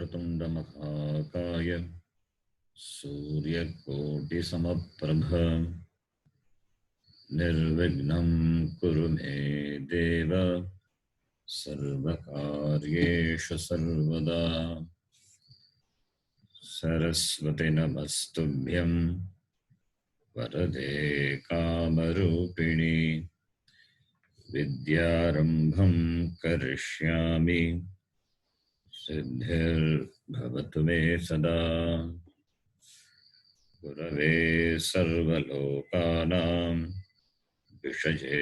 वक्रतुंड महाकाय सूर्यकोटिसमप्रभ निर्विघ्नं कुरु मे देव सर्वकार्येषु सर्वदा। सरस्वती नमस्तुभ्यं वरदे कामरूपिणि विद्यारम्भं करिष्यामि सिद्धिर्भवतु मे सदा। गुरवे सर्वलोकानां विषये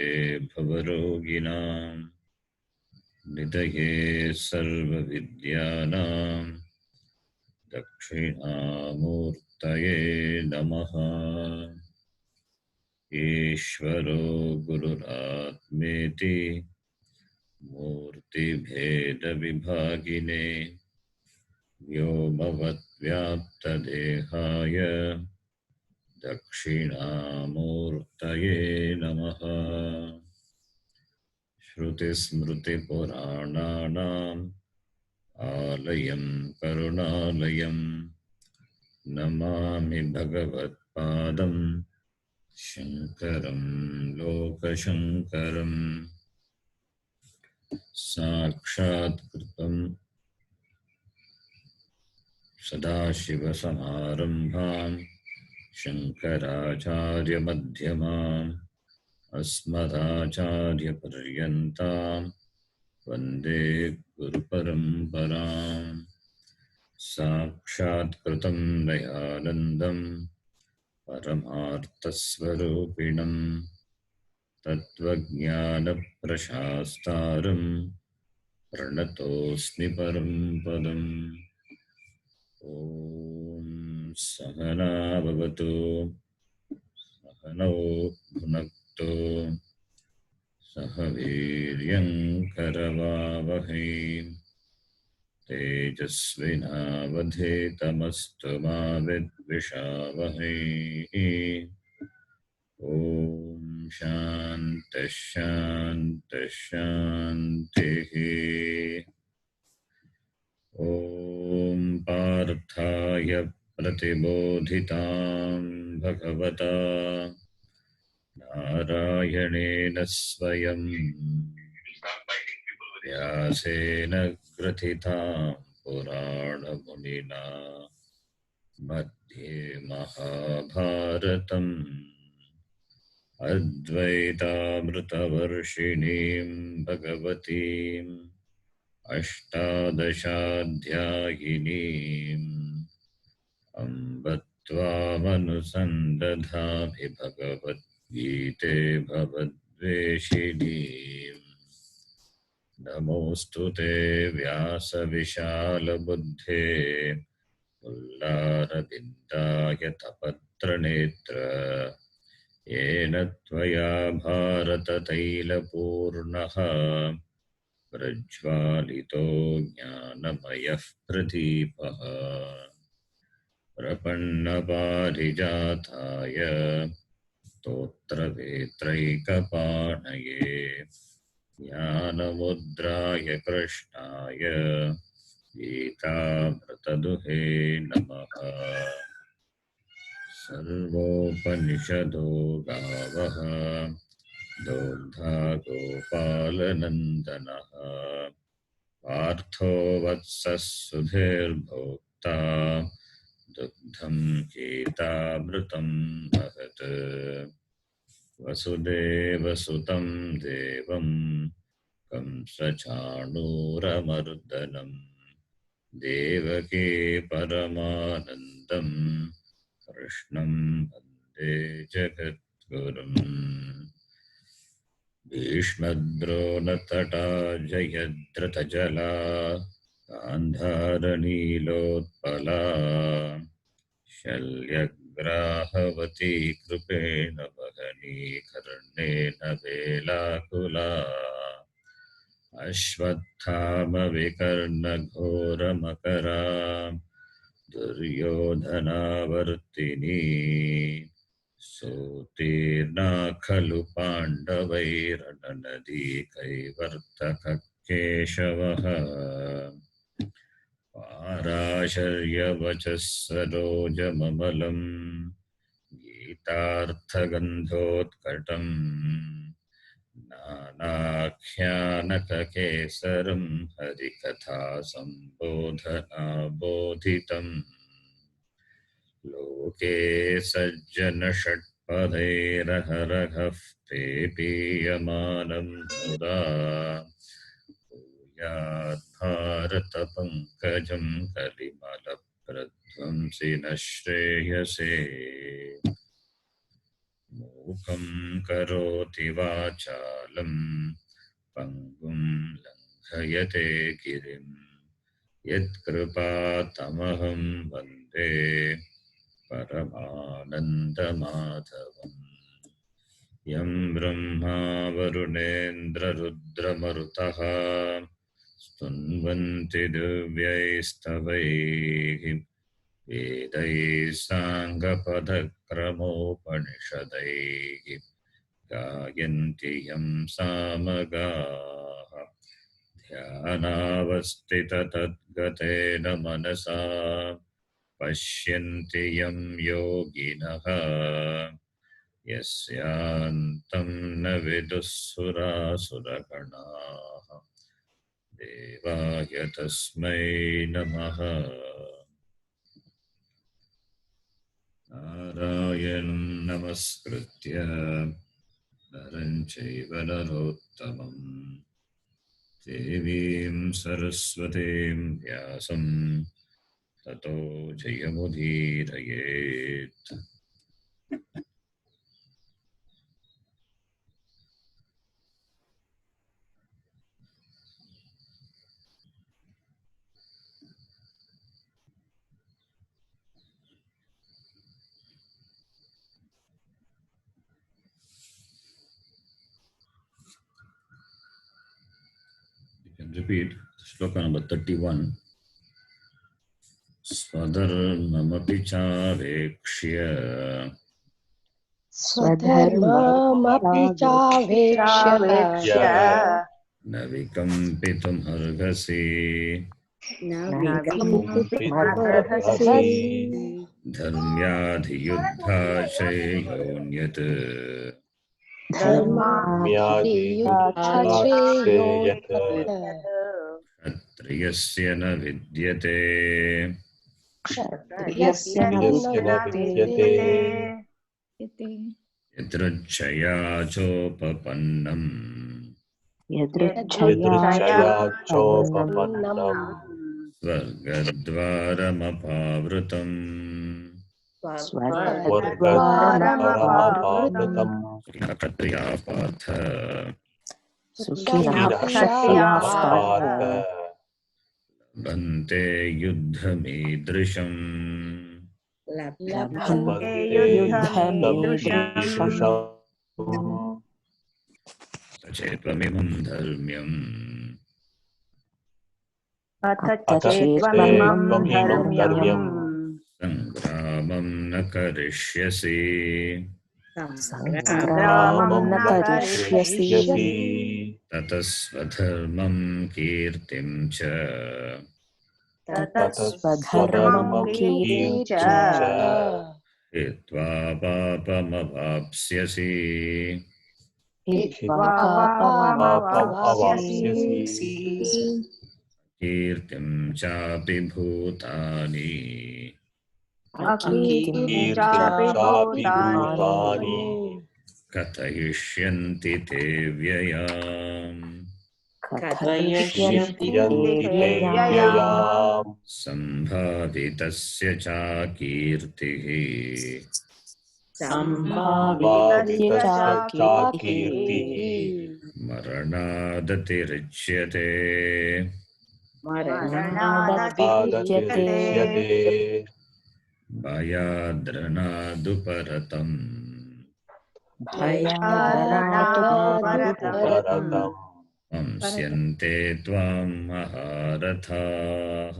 भवरोगिणां निधये सर्वविद्यानां दक्षिणामूर्तये नमः। ईश्वरो गुरुरात्मेति मूर्तिभेदविभागिने व्योमवद्व्याप्तदेहाय दक्षिणामूर्तये नमः। श्रुतिस्मृतिपुराणानाम् आलयं करुणालयं नमामि भगवत्पादं शङ्करं लोकशङ्करम्। साक्षात्कृतं सदाशिवसमारम्भां शङ्कराचार्यमध्यमाम् अस्मदाचार्यपर्यन्तां वन्दे गुरुपरम्पराम्। साक्षात्कृतं दयानन्दं परमार्थस्वरूपिणं तत्त्वज्ञानप्रशास्तारं प्रणतोऽस्मि परं पदम्। ॐ सहना भवतु सहनौ भुनक्तु सह वीर्यं करवावहै तेजस्विनावधीतमस्तु मा विद्विषावहै। ॐ शान्तिः शान्तिः शान्तिः। ॐ पार्थाय प्रतिबोधितां भगवता नारायणेन स्वयं व्यासेन ग्रथितां पुराणमुनिना मध्ये महाभारतम् अद्वैतामृतवर्षिणीं भगवतीम् अष्टादशाध्यायिनीम् अम्ब त्वामनुसन्दधामि भगवद्गीते भवद्वेषिणीम्। नमोऽस्तु ते व्यासविशालबुद्धे मुल्लारविन्दायतपत्रनेत्र येन त्वया भारततैलपूर्णः प्रज्वालितो ज्ञानमयः प्रदीपः। प्रपन्नपारिजाताय स्तोत्रवेत्रैकपाणये ज्ञानमुद्राय कृष्णाय गीतामृतदुहे नमः। सर्वोपनिषदो गावः दोग्धा गोपालनन्दनः पार्थो वत्सः सुधीर्भोक्ता दुग्धं गीतामृतं महत्। वसुदेवसुतं देवं कंसचाणूरमर्दनं देवकी परमानन्दं कृष्णं वन्दे जगद्गुरुम्। भीष्मद्रोणतटा जयद्रथजला गान्धारनीलोत्पला शल्यग्राहवती कृपेण वहनी कर्णेन वेलाकुला। अश्वत्थामविकर्णघोरमकरा दुर्योधनावर्तिनी सोत्तीर्णा खलु पाण्डवैरणनदी कैवर्तकः केशवः। आशर्यवचः सरोजममलं गीतार्थगन्धोत्कटम् नानाख्यानककेसरं हरिकथा सम्बोधनाबोधितम् लोके सज्जनषट्पदैरहरहः पेपीयमानं मुदा भारतपङ्कजं कलिमलप्रध्वंसि न श्रेयसे मूकं करोति वाचालं पङ्गुं लङ्घयते गिरिं यत्कृपातमहं वन्दे परमानन्दमाधवम् यं ब्रह्मा वरुणेन्द्ररुद्रमरुतः स्तुन्वन्ति दिव्यैस्तवैः वेदैः साङ्गपदक्रमोपनिषदैः गायन्ति यं सामगाः ध्यानावस्थिततद्गतेन मनसा पश्यन्ति यं योगिनः यस्यान्तं न विदुः सुरासुरगणाः देवाय तस्मै नमः। नारायणं नमस्कृत्य नरं चैव नरोत्तमं देवीं सरस्वतीं व्यासं ततो जयमुदीरयेत्। Can repeat shloka number 31. Swadharmamapi chavekshya स्वधर्ममपि चावेक्ष्य navikampitum arhasi नाविकम्पितुमर्हसि dharmyadhiyuddhashayonyat धर्माद्धियुद्धाश्रेयोऽयत् kshatriyasya na vidyate क्षत्रियस्य न विद्यते yadruchaya chopapannam यदृच्छया चोपपन्नम् स्वर्गद्वारमपावृतम् स्वर्गद्वारमपावृतम् क्षत्रियाः पार्थ सुखिनः क्षत्रियाः पार्थ लभन्ते युद्धमीदृशम् लभन्ते युद्धमीदृशम् सचेत्त्वमिमं धर्म्यम् अथ चेत्त्वमिमं धर्म्यम् सङ्ग्रामं न करिष्यसि सङ्ग्रामं न करिष्यसि ततः स्वधर्मं कीर्तिं च स्वधर्मं कीर्तिं च हित्वा पापमवाप्स्यसि हित्वा पापमवाप्स्यसि कीर्तिं चापि भूतानि अकीर्तिं चापि भूतानि कथयिष्यन्ति ते व्ययाम् कथयिष्यन्ति ते व्ययाम् सम्भावितस्य चाकीर्तिः सम्भावितस्य चाकीर्तिः मरणादतिरिच्यते मरणादतिरिच्यते भयाद्रणादुपरतम् भयाद्रणादुपरतम् मंस्यन्ते त्वां महारथाः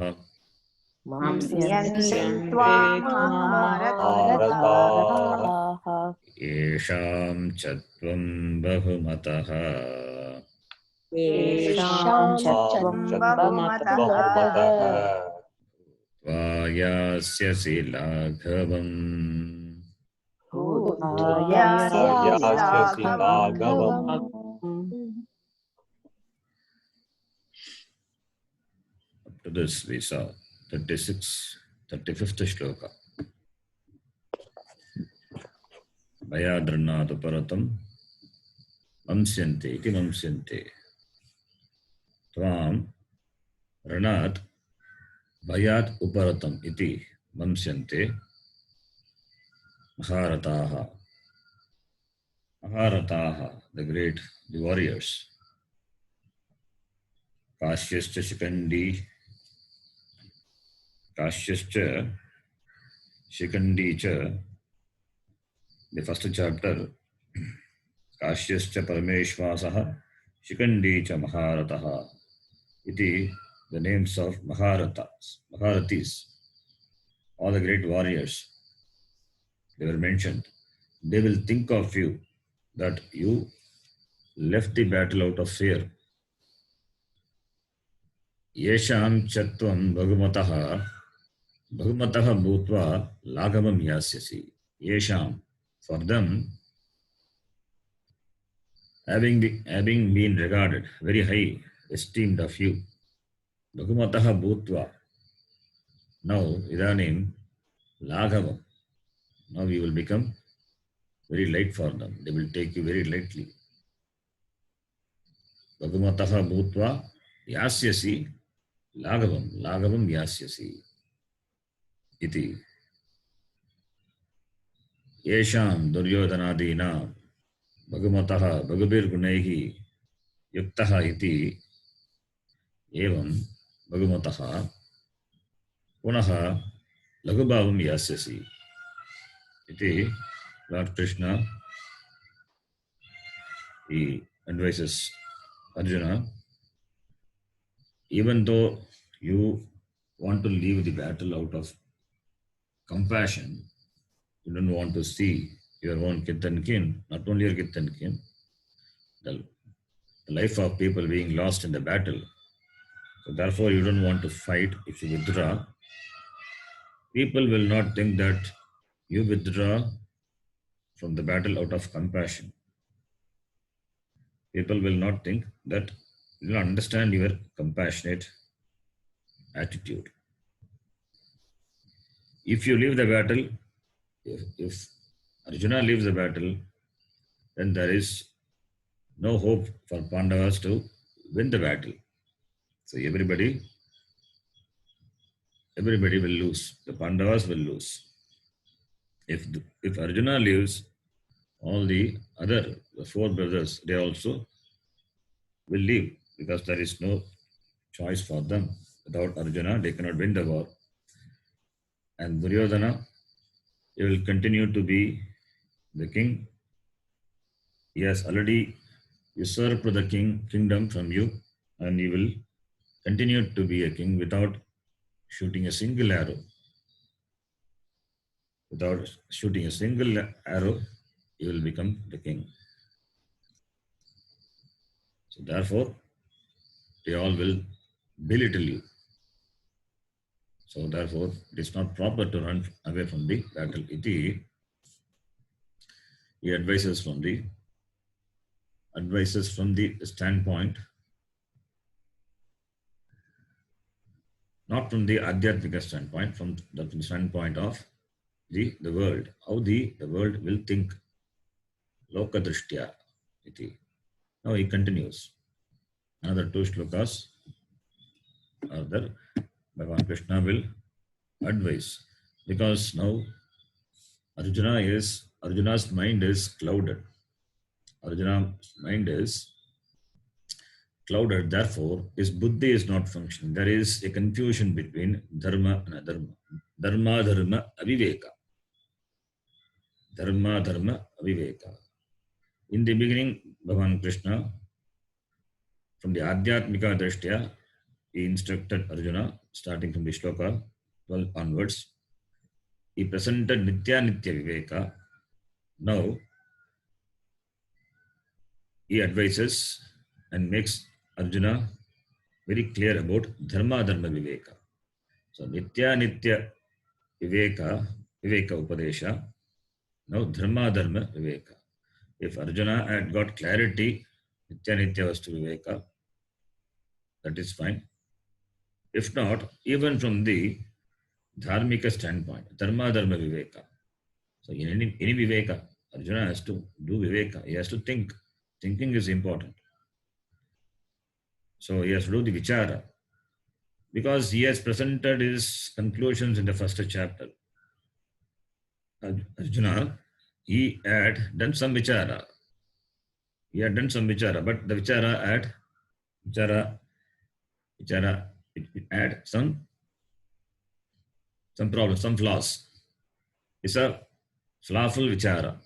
येषां च त्वं बहुमतः त्वा यास्यसि लाघवम् यास्यसि लाघवम् Up to this we saw 35th shloka. Vayadranadu paratam mamsyante iti mamsyante. Tvam ranat vayat uparatam iti mamsyante Maharataha. Maharataha, the great, the warriors. Kashyascha Shikandi, Kashyascha Shikandi cha, the first chapter, Kashyascha Parameshwasaha, Shikandi cha Maharataha. Iti, the names of Maharatis, all the great warriors, they were mentioned. They will think of you that you left the battle out of fear. Yesham chatvam bhagumataha bhutva laghamam yasyasi. Yesham, for them, having been regarded very high, esteemed of you, bhagumataha bhutva. Now, idanim laghavam. Now you will become very light for them. They will take you very lightly. Bhagumataha bhutva yasyasi laghavam yasyasi. Iti. Yesham duryodhanadina bhagumataha bhagabir gunaihi yuktaha iti evam bhagumataha punaha lagubhavam yasyasi. Iti Lord Krishna, he advises Arjuna, even though you want to leave the battle out of compassion, you don't want to see your own kith and kin, not only your kith and kin, the life of people being lost in the battle. So therefore you don't want to fight. If you withdraw, people will not think that you withdraw from the battle out of compassion. People will not think that you will understand your compassionate attitude. If you leave the battle, if Arjuna leaves the battle, then there is no hope for Pandavas to win the battle. So everybody will lose. The Pandavas will lose. If Arjuna leaves, all the four brothers, they also will leave, because there is no choice for them. Without Arjuna, they cannot win the war. And Duryodhana, he will continue to be the king. He has already usurped the kingdom from you, and he will continue to be a king without shooting a single arrow. Without shooting a single arrow, he will become the king. So therefore, they all will belittle you. So therefore, it is not proper to run away from the battle. Iti, he advises from the standpoint, not from the Adhyatmika standpoint, from the standpoint of the world, how the world will think. Loka drishtya iti. Now he continues. Another 2 shlokas are there. Bhagavan Krishna will advise, because now Arjuna's mind is clouded. Arjuna's mind is clouded, therefore his buddhi is not functioning. There is a confusion between dharma and adharma. Dharma aviveka. Dharma aviveka. In the beginning, Bhagavan Krishna, from the Adhyatmika Drishtya, he instructed Arjuna, starting from the shloka 12 onwards. He presented Nitya Viveka. Now, he advises and makes Arjuna very clear about Dharma Viveka. So, Nitya Viveka, Viveka Upadesha. Now Dharma Dharma Viveka. If Arjuna had got clarity, Nitya Nitya Vastu Viveka, that is fine. If not, even from the Dharmika standpoint, Dharma Dharma Viveka. So in any Viveka, Arjuna has to do Viveka. He has to think. Thinking is important. So he has to do the Vichara. Because he has presented his conclusions in the first chapter. Arjuna, he had done some Vichara. He had done some Vichara, but the Vichara had it had some problems, some flaws. It's a flawful Vichara.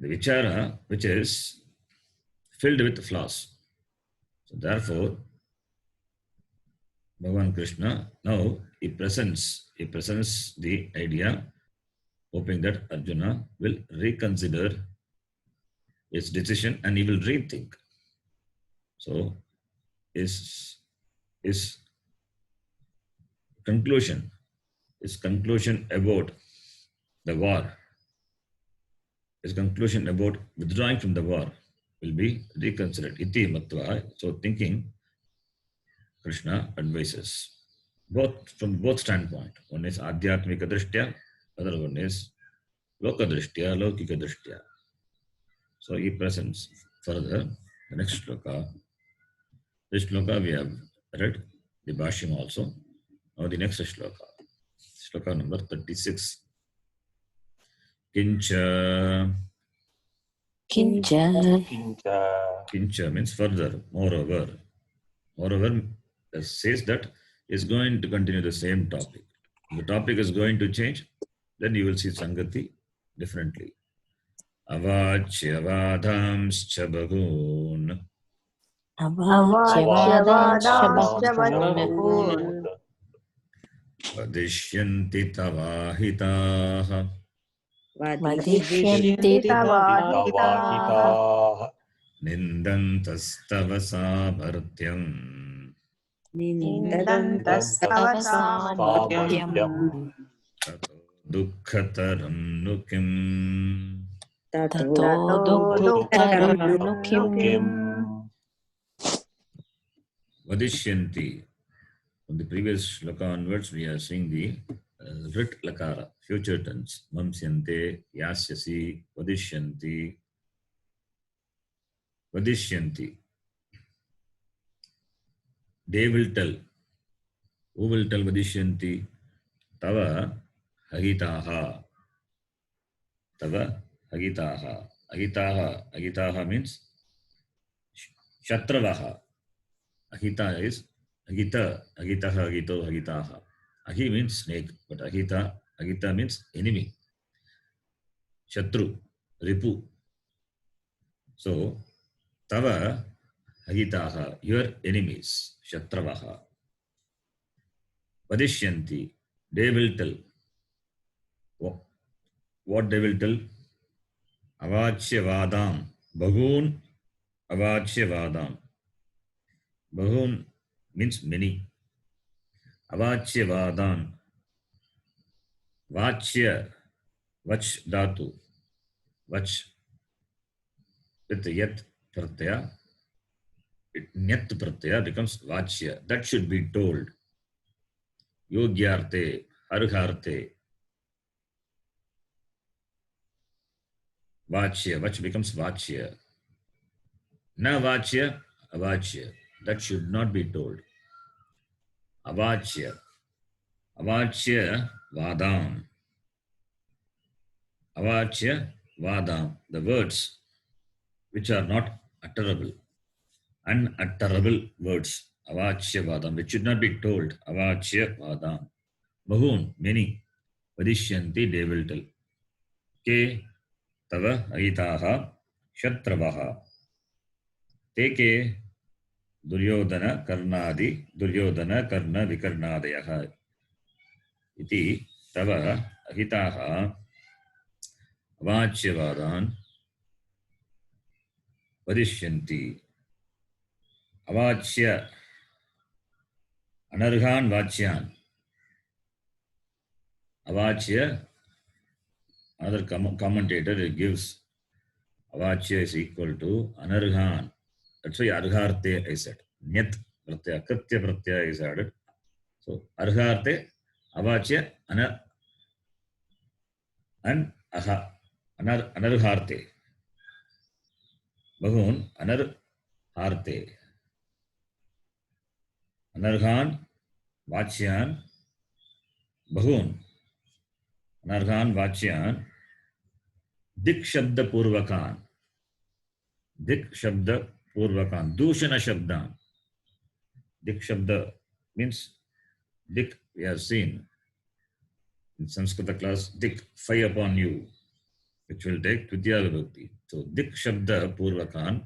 The Vichara which is filled with flaws. So therefore, Bhagavan Krishna now he presents the idea, hoping that Arjuna will reconsider his decision and he will rethink. So his conclusion about the war, his conclusion about withdrawing from the war will be reconsidered. Iti matva. So thinking, Krishna advises from both standpoint. One is adhyatmika drishtya, other one is loka drishtya, laukika drishtya. So he presents further the next shloka. This shloka we have read the Bhashyam also. Now the next shloka. Shloka number 36. Kincha. Kincha means further, moreover. Moreover says that is going to continue the same topic. If the topic is going to change, then you will see Sangati differently. Avachyavadhamscha bhagun. Avachyavadamscha bhagun. Vadishyanti tavahitaha. Vadishyanti tavahitaah. Nindantastava samartyam. Nindantastava samartyam. Tato dukkhataram nu kim. Tato dukkharam nu kim. Vadishyanti. From the previous shloka onwards, we are seeing the Rit Lakara, future tense. Mamsyante, Yasyasi, Vadishyanti. Vadishyanti. They will tell. Who will tell Vadishyanti? Tava Hagitaha. Tava Hagitaha. Agitaha means Shatravaha. Ahita is Agita, Agitaha, Agito, Agitaha. Ahi means snake, but Agita means enemy. Shatru, Ripu. So, Tava Agitaha, your enemies, Shatravaha. Vadishyanti, they will tell. What they will tell? Avachyavadam, Bhagun Avachyavadam. Bhagun means many. Avachyavadan. Vachya. Vach dhatu. Vach. With yat pratyaya. Nyat pratyaya becomes vachya. That should be told. Yogyarte. Arharte. Vachya. Vach becomes vachya. Na vachya. Avachya. That should not be told. Avachya. Avachya vadam. Avachya vadam. The words which are not utterable. Unutterable words. Avachya vadam. Which should not be told. Avachya vadam. Bahun. Many. Vadishyanti. They will tell. Ke tava aitaha shatravaha. Teke Duryodhana Karnadi Duryodhana Karna Vikarnadayaha iti tava ahitaha avachyavadan vadishyanti. Avachya anarghan vachyan. Avachya, another commentator gives Avachya is equal to Anarghan. That's why Argharte I said. Nyat pratyaya, Kritya pratyaya is added. So Argharte, Avachya, and Aha, Anargharte. Bahun, Anargharte. Anarghan, Vachyan, Bahun. Anarghan, Vachyan, Dik Shabda Purvakan. Dik Shabda Purvakan. Dushana Shabdan. Dik Shabda means Dik, we have seen in Sanskrit class, Dik, fire upon you, which will take Tvidya Vibhakti. So Dik Shabda Purvakan,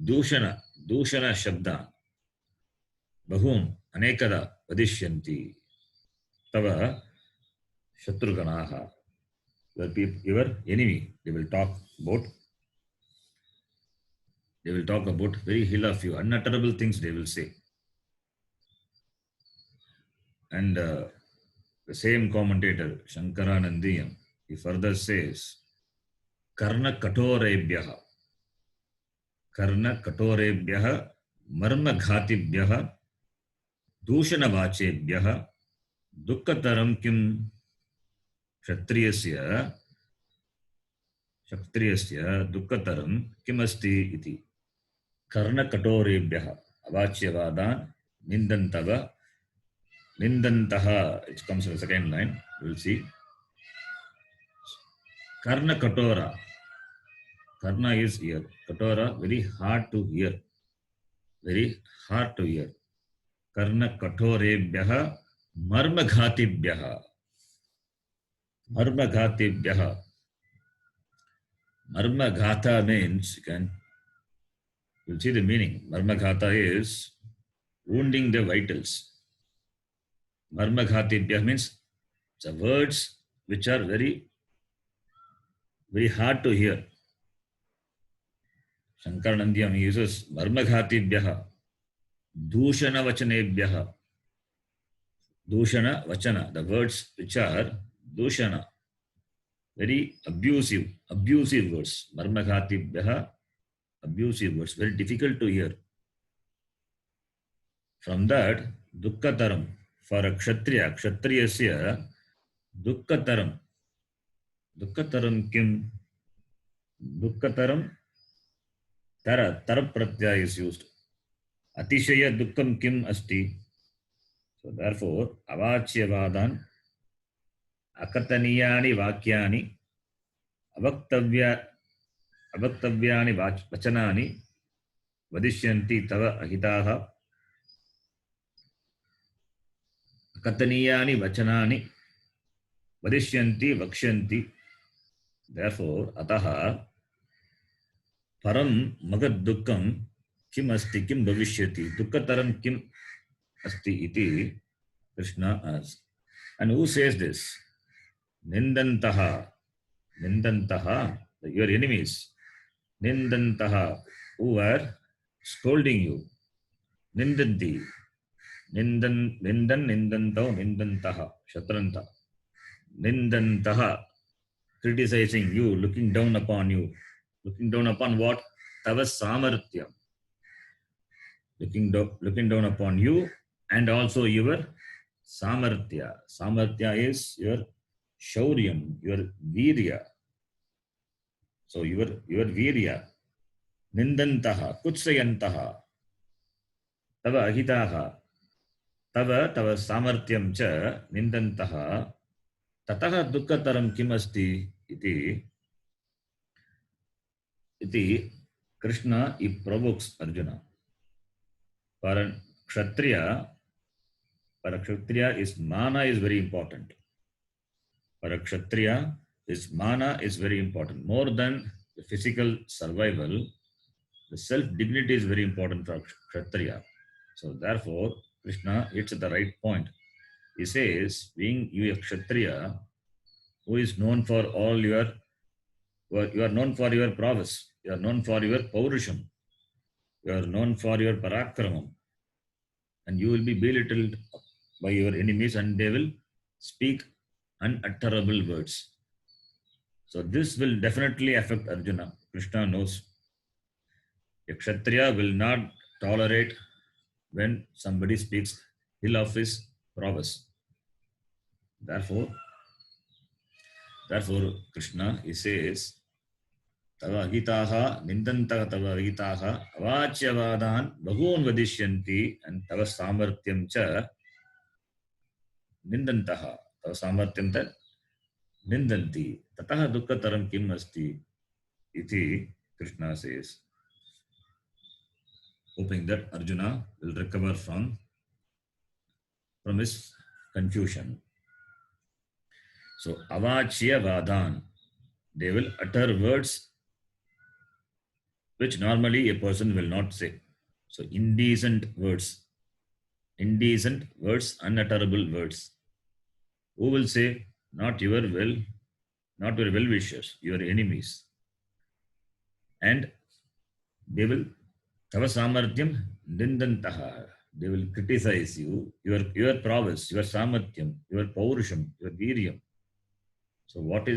Dushana Shabdan, Bahun, Anekada, Vadishyanti, Tava, Shatruganaha. Your enemy, they will talk about very ill of you, unutterable things they will say. And the same commentator, Shankaranandiyam, he further says, Karna Katorebhyaha, Marma Ghatibhyaha, Dushana Vachebhyaha, Dukkataram Kim Kshatriyasya Dukkataram Kimasti iti. Karna Katorebhyaha, Avachyavadan, Nindantaha, it comes in the second line, we'll see. Karna Katora. Karna is ear. Katora, very hard to hear. Very hard to hear. Karna Katorebhyaha, Marmaghatibhyaha. Marmaghatibhyaha. Marmaghatha means, you'll see the meaning. Marmaghatha is wounding the vitals. Marmaghatibhyaha means the words which are very, very hard to hear. Shankaranandiyam uses Marmaghatibhyaha, Dushana Vachanebhyaha. Dushana Vachana, the words which are Dushana, very abusive words. Marmaghatibhyaha, abusive words, very difficult to hear. From that, Dukkataram, for a Kshatriya, Kshatriyasya, Dukkataram. Dukkataram Kim? Dukkataram Tara Pratyaya is used. Atishaya Dukkam Kim Asti. So therefore, Avachyavadan, Akataniyani Vakyani, Avaktavyani Vachanani, Vadishyanti Tava Ahitaha, Akataniyani Vachanani, Vadishyanti Vakshyanti. Therefore, Ataha, Param Magad Dukkam Kim Asti Kim Bhavishyati, Dukkataram Kim Asti iti, Krishna asks. And who says this? Nindantaha, your enemies. Nindantaha, who are scolding you. Nindanti, Nindantaha, Shatranta. Nindantaha, criticizing you, looking down upon you. Looking down upon what? Tava Samarthyam. Looking down upon you and also your Samarthya. Samarthya is your Shauryam, your Virya. So your Virya. Nindantaha, Kutsayantaha, Tava Ahitaha, Tava Samarthyam cha Nindantaha, Tataha Dukkataram Kimasti iti. Krishna, he provokes Arjuna. For a Kshatriya, is mana is very important. For a Kshatriya, his mana is very important. More than the physical survival, the self-dignity is very important for Kshatriya. So therefore, Krishna hits at the right point. He says, being you a Kshatriya, who is known for all you are known for your prowess, you are known for your Paurusham, you are known for your Parakramam, and you will be belittled by your enemies and they will speak unutterable words. So this will definitely affect Arjuna. Krishna knows. A Kshatriya will not tolerate when somebody speaks ill of his prowess. Therefore, Krishna, he says, Tava agitaha nindantah tava agitaha avachyavadan bhagoon vadishyanti and tava samartyam cha nindantaha. Tava samartyam ta nindanti. Tataha dukkataram kim asti. Iti Krishna says, hoping that Arjuna will recover from his confusion. So, avachya vadan, they will utter words which normally a person will not say. So, indecent words, unutterable words. Who will say? Not your well-wishers, your enemies. And they will, tava samartyam nindantaha, they will criticize you, your prowess, your samartyam, your paurusham, your viryam. So what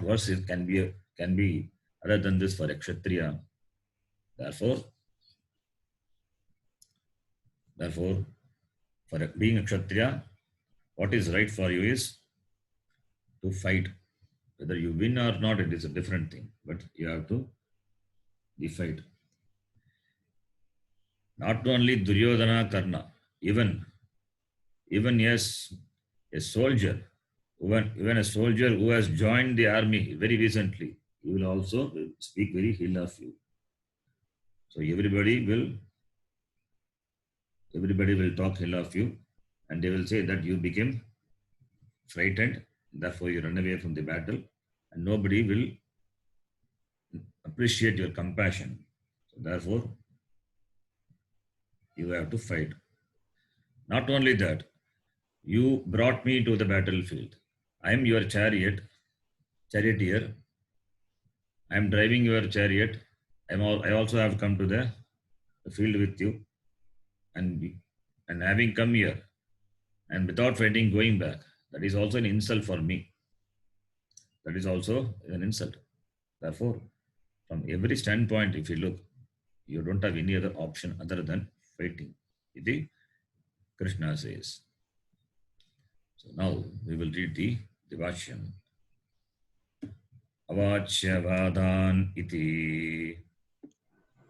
verse can be other than this for a Kshatriya? Therefore, for being a Kshatriya, what is right for you is to fight. Whether you win or not, it is a different thing. But you have to fight. Not only Duryodhana, Karna, even yes, a soldier, even a soldier who has joined the army very recently, he will also speak very ill of you. So everybody will talk ill of you, and they will say that you became frightened, therefore you run away from the battle, and nobody will appreciate your compassion. So therefore, you have to fight. Not only that, you brought me to the battlefield. I am your charioteer. I am driving your chariot. I also have come to the field with you, and having come here, and without fighting going back, that is also an insult for me. That is also an insult. Therefore, from every standpoint, if you look, you don't have any other option other than fighting. Iti Krishna says. So now we will read the Vashyam. Avachyavadan iti.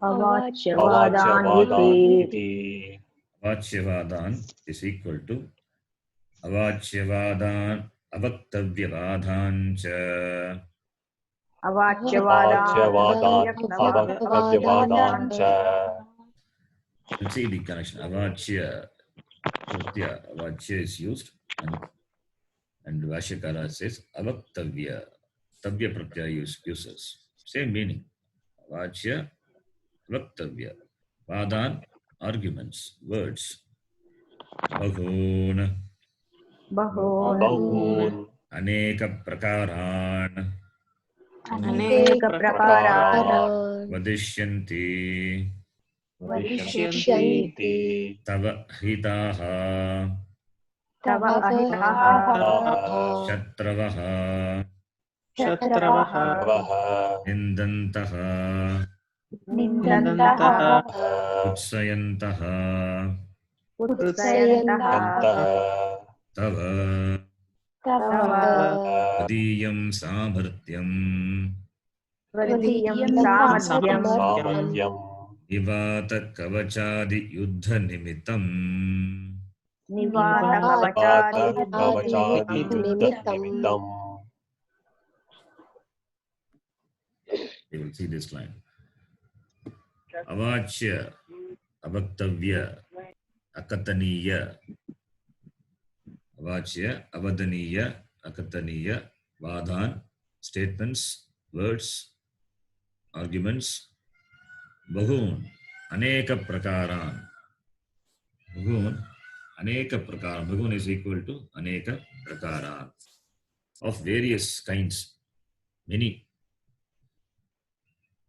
Avachyavadan iti. Avachyavadan is equal to Avachyavadan avaktavyavan cha. Avachyavadan avaktavyavan cha. Let's see the connection. Avachya is used, and Vashyakara says avaktavya. Tavya pratyaya uses. Same meaning. Avachya, avaktavya. Vadan, arguments, words. Bahun. Aneka prakaran. Vadishyanti. Tava hitaha. Shatravaha. Nindantaha. Utsayantaha. Tava vadiyam samartyam Nivata kavachadi yuddha nimitam. You will see this line. Avachya, avaktavya, akataniya. Avachya, avadaniya, akataniya, vadan, statements, words, arguments. Bahun, aneka prakaran. Bahun, aneka prakaran. Bahun is equal to aneka prakaran. Of various kinds. Many.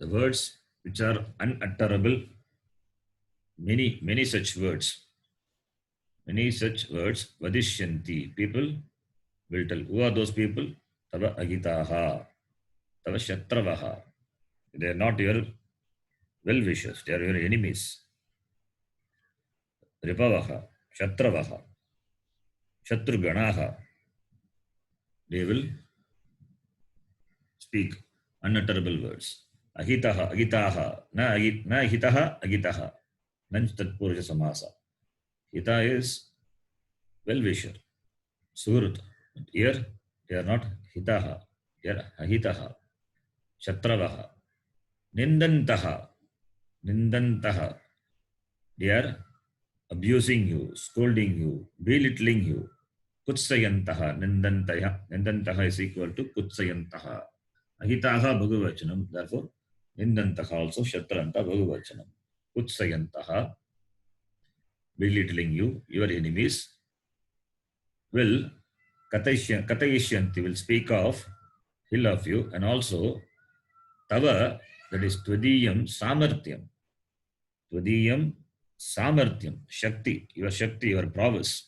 The words which are unutterable, many such words, vadishyanti, people will tell. Who are those people? Tava agitaha, tava shatravaha. They are not your well-wishers. They are your enemies. Ripavaha, shatravaha, shatruganaha. They will speak unutterable words. Ahitaha, agitaha, na ahitaha, agitaha. Nanch tatpurusha samasa. Hita is well-wisher, suhrut. Here, they are not hitaha. They are ahitaha, shatravaha, nindantaha, nindantaha. They are abusing you, scolding you, belittling you. Kutsayantaha, nindantaha. Nindantaha is equal to kutsayantaha. Ahitaha bhagavachanam. Therefore, nindantaha also shatranta bhagavachanam. Kutsayantaha, belittling you, your enemies, will katayishyanti, will speak of ill of you, and also tava, that is twadiyam samartyam. Twadiyam samartyam, shakti, your prowess.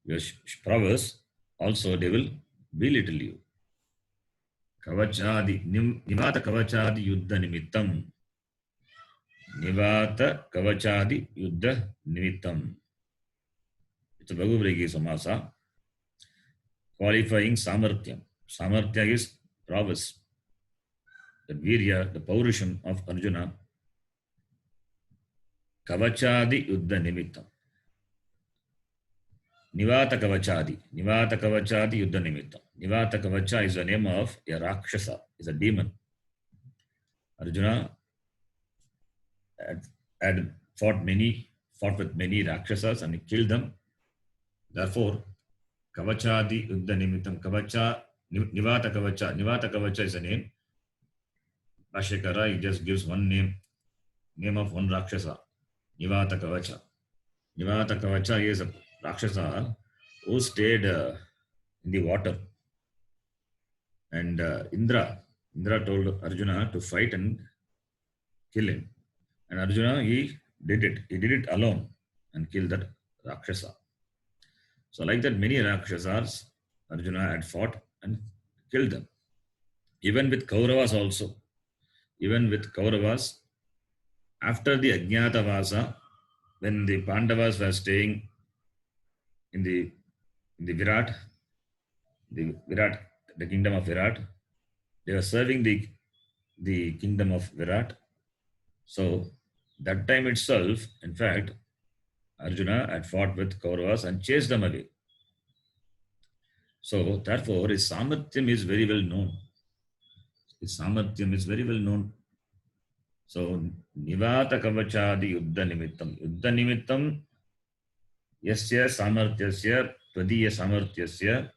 Your prowess, also they will belittle you. Kavachadi, nivata kavachadi yuddha nimittam. Nivata kavachadi yuddha nimittam. It's a Bhaguvregi Samasa, qualifying samartyam. Samarthya is prowess. The virya, the paurusham of Arjuna. Kavachadi yuddha nimittam. Nivata Kavachadi. Nivata Kavachadi Yuddha Nimittam. Nivata Kavacha is the name of a Rakshasa, is a demon. Arjuna had fought with many Rakshasas and he killed them. Therefore, Kavachadi Yuddha Nimittam. Kavacha, Nivata Kavacha. Nivata Kavacha is a name. Bhashyakara, he just gives one name of one Rakshasa. Nivata Kavacha. Nivata Kavacha is a Rakshasa who stayed in the water. And Indra told Arjuna to fight and kill him. And Arjuna, he did it. He did it alone and killed that Rakshasa. So like that, many Rakshasas Arjuna had fought and killed them. Even with Kauravas also. Even with Kauravas, after the Ajnatavasa, when the Pandavas were staying in the Virat, the kingdom of Virat, they were serving the kingdom of Virat. So that time itself, in fact, Arjuna had fought with Kauravas and chased them away. So therefore, his samarthyam is very well known. His samarthyam is very well known. So nivata kavachadi yuddha nimittam. Yuddha nimittam yasya samarthyasya tvadiya samarthyasya.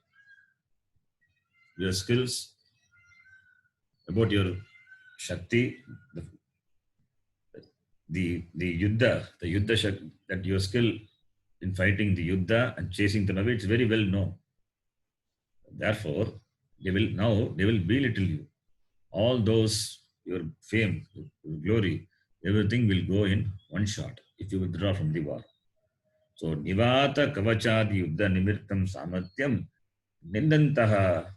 Your skills, about your shakti, the yuddha shakti, that your skill in fighting the yuddha and chasing them away, it's very well known. Therefore, they will belittle you. All those, your fame, your glory, everything will go in one shot if you withdraw from the war. So, nivata kavachadi yuddha nimirtam samartyam nindantaha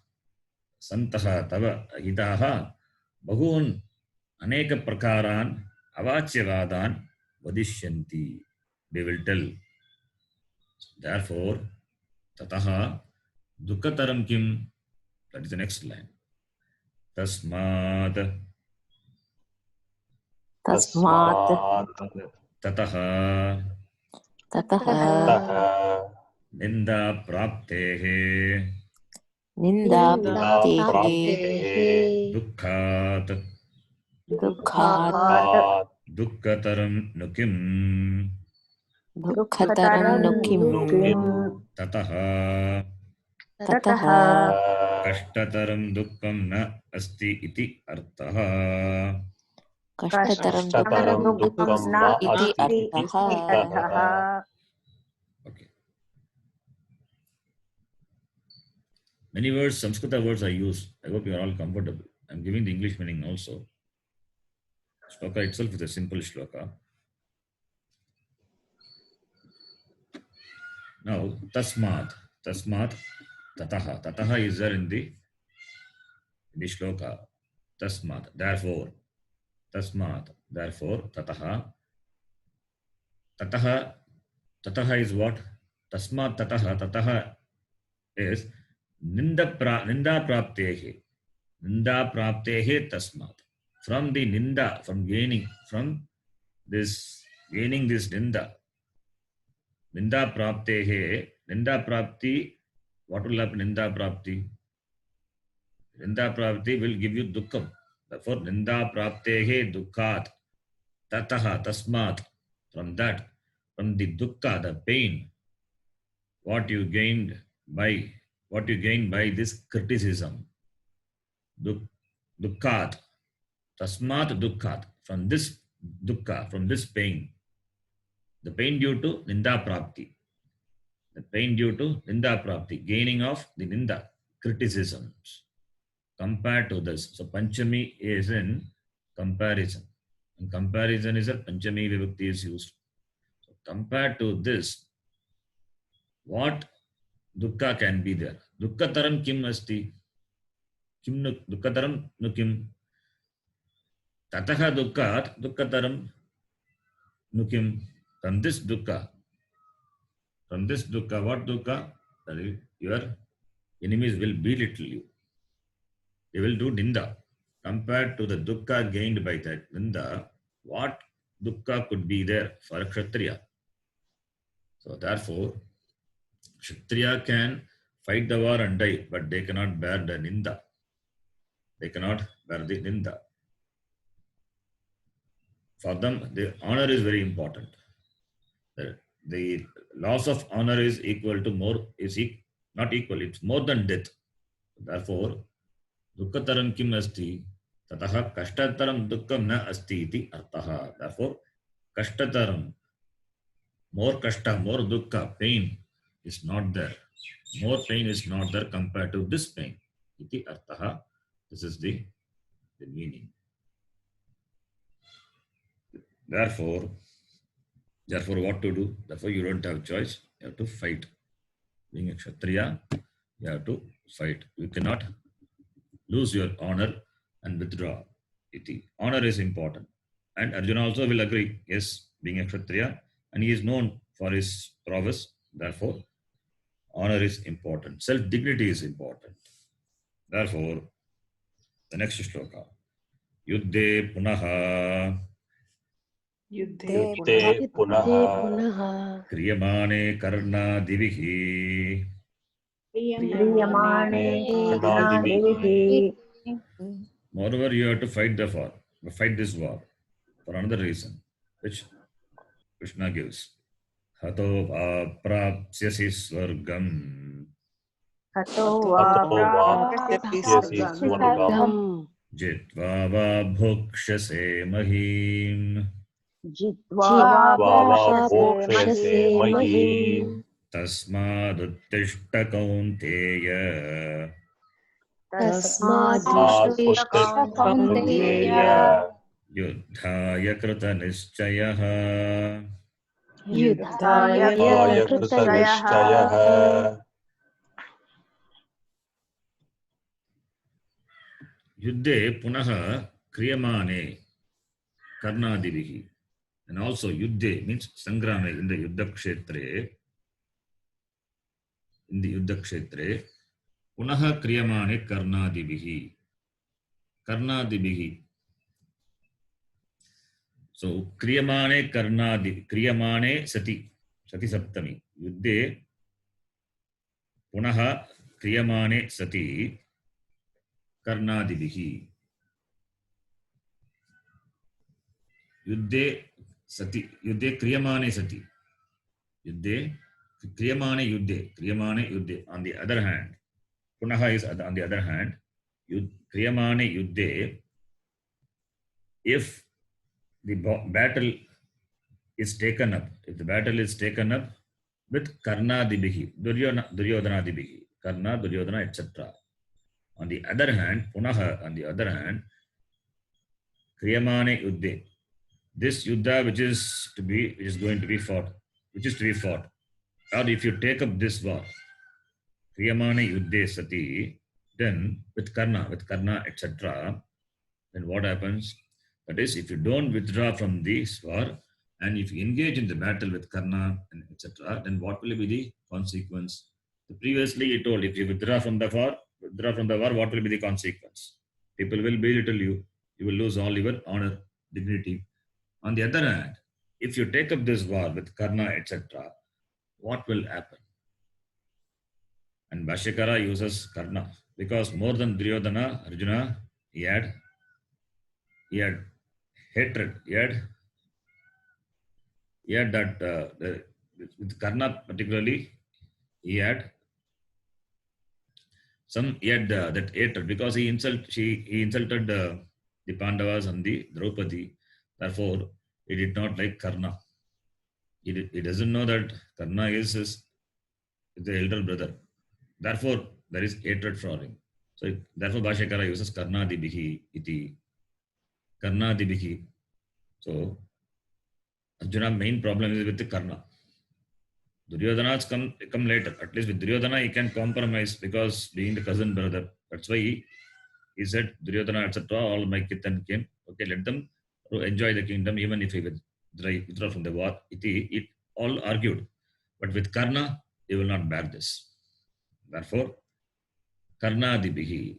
santaha tava ahitaha bahun aneka prakaran avachyavadan vadishyanti. They will tell. Therefore, tataha dukkataram kim. That is the next line. Tasmat tataha ततः ninda praptehe Ninda प्राप्तेः praptehe dukkhat dukkhat दुःखात् dukkataram nukim dukkataram nukim tataha tataha kashtataram dukkam na asti iti artaha. kashtaram कष्टतरं dukkam दुःखं न iti अस्ति इति arthaha. अर्थः. Okay. Many words, Samskrita words I use. I hope you are all comfortable. I'm giving the English meaning also. Shloka itself is a simple shloka. Now, tasmat. Tasmat tataha. Tataha is there in the shloka. Tasmat, therefore. Tasmat, therefore. Tataha. Tataha. Tataha is what? Tasmat tataha. Tataha is ninda praptehe. Ninda praptehe tasmat. From the ninda, from gaining, from this, gaining this ninda. Ninda praptehe. Ninda prapti. What will happen? Ninda prapti. Ninda prapti will give you dukkham. Therefore, ninda praptehe dukkhat. Tataha, tasmat. From that, from the dukkha, the pain, what you gained by this criticism. Dukkhat. Tasmat dukkhat. From this dukkha, from this pain. The pain due to ninda prapti. The pain due to ninda prapti. Gaining of the ninda, criticisms. Compared to this. So Panchami is in comparison. In comparison is a Panchami Vibhakti is used. So compared to this, what dukkha can be there? Dukkataram kim asti? Kim dukkataram nu kim? Tataha dukkhat dukkataram nu kim? From this dukkha, what dukkha? Your enemies will belittle you. They will do ninda. Compared to the dukkha gained by that ninda, what dukkha could be there for a Kshatriya? So therefore, Kshatriya can fight the war and die, but they cannot bear the ninda. They cannot bear the ninda. For them, the honor is very important. The loss of honor is equal to more, not equal, it's more than death. Therefore, dukkataram kim asti? Tataha kashtataram dukkam na asti iti artaha. Therefore, kashtataram, more kashta, more dukkha, pain is not there. More pain is not there compared to this pain. Iti artaha. This is the meaning. Therefore, what to do? Therefore, you don't have choice. You have to fight. Being a Kshatriya, you have to fight. You cannot lose your honor and withdraw. Iti. Honor is important. And Arjuna also will agree, yes, being a Kshatriya, and he is known for his prowess. Therefore, honor is important. Self-dignity is important. Therefore, the next shloka. Yuddhe punaha. युद्धे पुनः क्रियमाणे कर्णादिभिः. Moreover, you have to fight this war for another reason, which Krishna gives. Hato va prapsyasi swargam. Jitva va bhukshase mahim. Tasmaduttishta kaunteya. Yuddhaya krita nischayah. Yuddhe punaha kriyamane karnadivihi. And also yuddhe means sangrame in the yuddha kshetre. Punaha kriyamane karnadivihi. Karnadivihi. So kriyamane kriyamane sati saptami. Yuddhe punaha kriyamane sati karnadivihi. Yuddhe kriyamane sati. Yuddhe kriyamane yuddhe. On the other hand, punaha is on the other hand. Kriyamane yuddhe. If the battle is taken up, with karnadibihi, duryodhanadibihi, karna, duryodhana, etc. On the other hand, punaha, on the other hand, kriyamane yuddhe. This yuddha which is to be fought, or if you take up this war, kriyamane yuddhe sati, then with karna, etc., then what happens? That is, if you don't withdraw from this war and if you engage in the battle with karna and etc., then what will be the consequence? So previously, he told if you withdraw from the war, what will be the consequence? People will belittle you. You will lose all your honor, dignity. On the other hand, if you take up this war with karna, etc., what will happen? And Bhashyakara uses karna because more than Duryodhana, Arjuna, he had hatred. He had that with Karna particularly, he had that hatred because he insulted the Pandavas and the Draupadi. Therefore, he did not like Karna. He doesn't know that Karna is the elder brother. Therefore, there is hatred for him. So therefore, Bhashyakara uses Karnadibihi iti. Karnadibihi. So Arjuna's main problem is with the Karna. Duryodhana's come later. At least with Duryodhana, he can compromise because being the cousin brother. That's why he said, Duryodhana, etc., all my kith and kin. Okay, let them enjoy the kingdom even if he withdraw from the war. It all argued. But with Karna, he will not bear this. Therefore, Karnadibihi,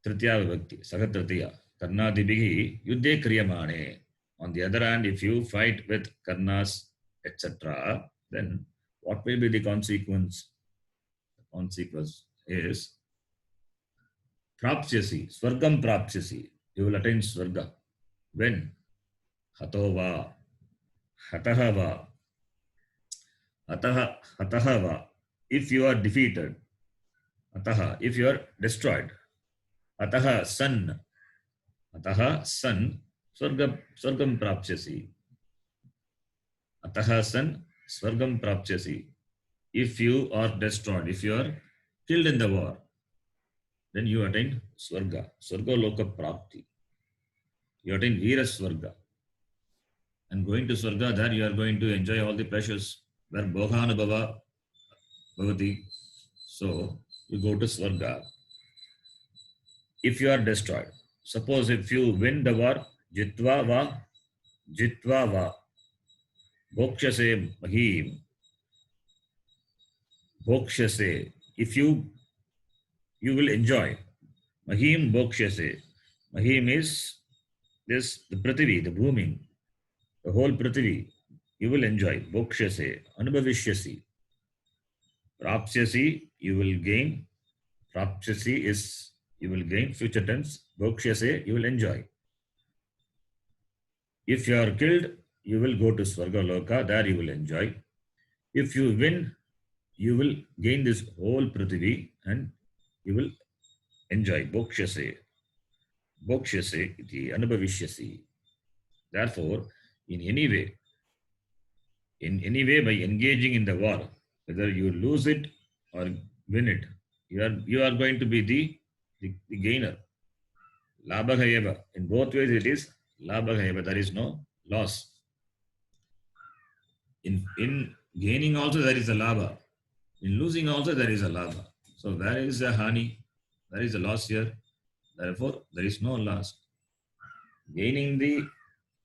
Tritiya Vibhakti, Sagatritiya, Karnadibihi, Yuddhe Kriyamane. On the other hand, if you fight with Karnas, etc., then what will be the consequence? The consequence is Prapsyasi, Swargam Prapsyasi. You will attain Swarga. When? Hatova, Hatahava, Hatahava. If you are defeated, Ataha, if you are destroyed, Ataha, son, Swargam Prapsyasi. Ataha, son, Swargam Prapsyasi. If you are destroyed, if you are killed in the war, then you attain Swarga, Swarga Loka Prapti. You attain Veera Swarga. And going to Swarga, there you are going to enjoy all the pleasures, where Bhoganubhava Bhavati. So, you go to Swarga. If you are destroyed, suppose if you win the war, Jitva va, Bhokshase Mahim, Bhokshase, if you will enjoy, Mahim Bhokshase, Mahim is this, the Prithvi, the booming, the whole Prithvi, you will enjoy, Bhokshase, Anubhavishyasi, Prapsyasi, you will gain, Prapsyasi is, you will gain, future tense, Bhokshase, you will enjoy. If you are killed, you will go to Swarga Loka, there you will enjoy. If you win, you will gain this whole Prithvi and you will enjoy. Bhokshase. Bhokshase iti anubhavishyasi. Therefore, in any way, by engaging in the war, whether you lose it or win it, you are going to be the gainer. Labhagayava. In both ways it is labhagayava. There is no loss. In gaining also there is a labha. In losing also there is a labha. So where is the hani? There is a loss here. Therefore, there is no loss. Gaining the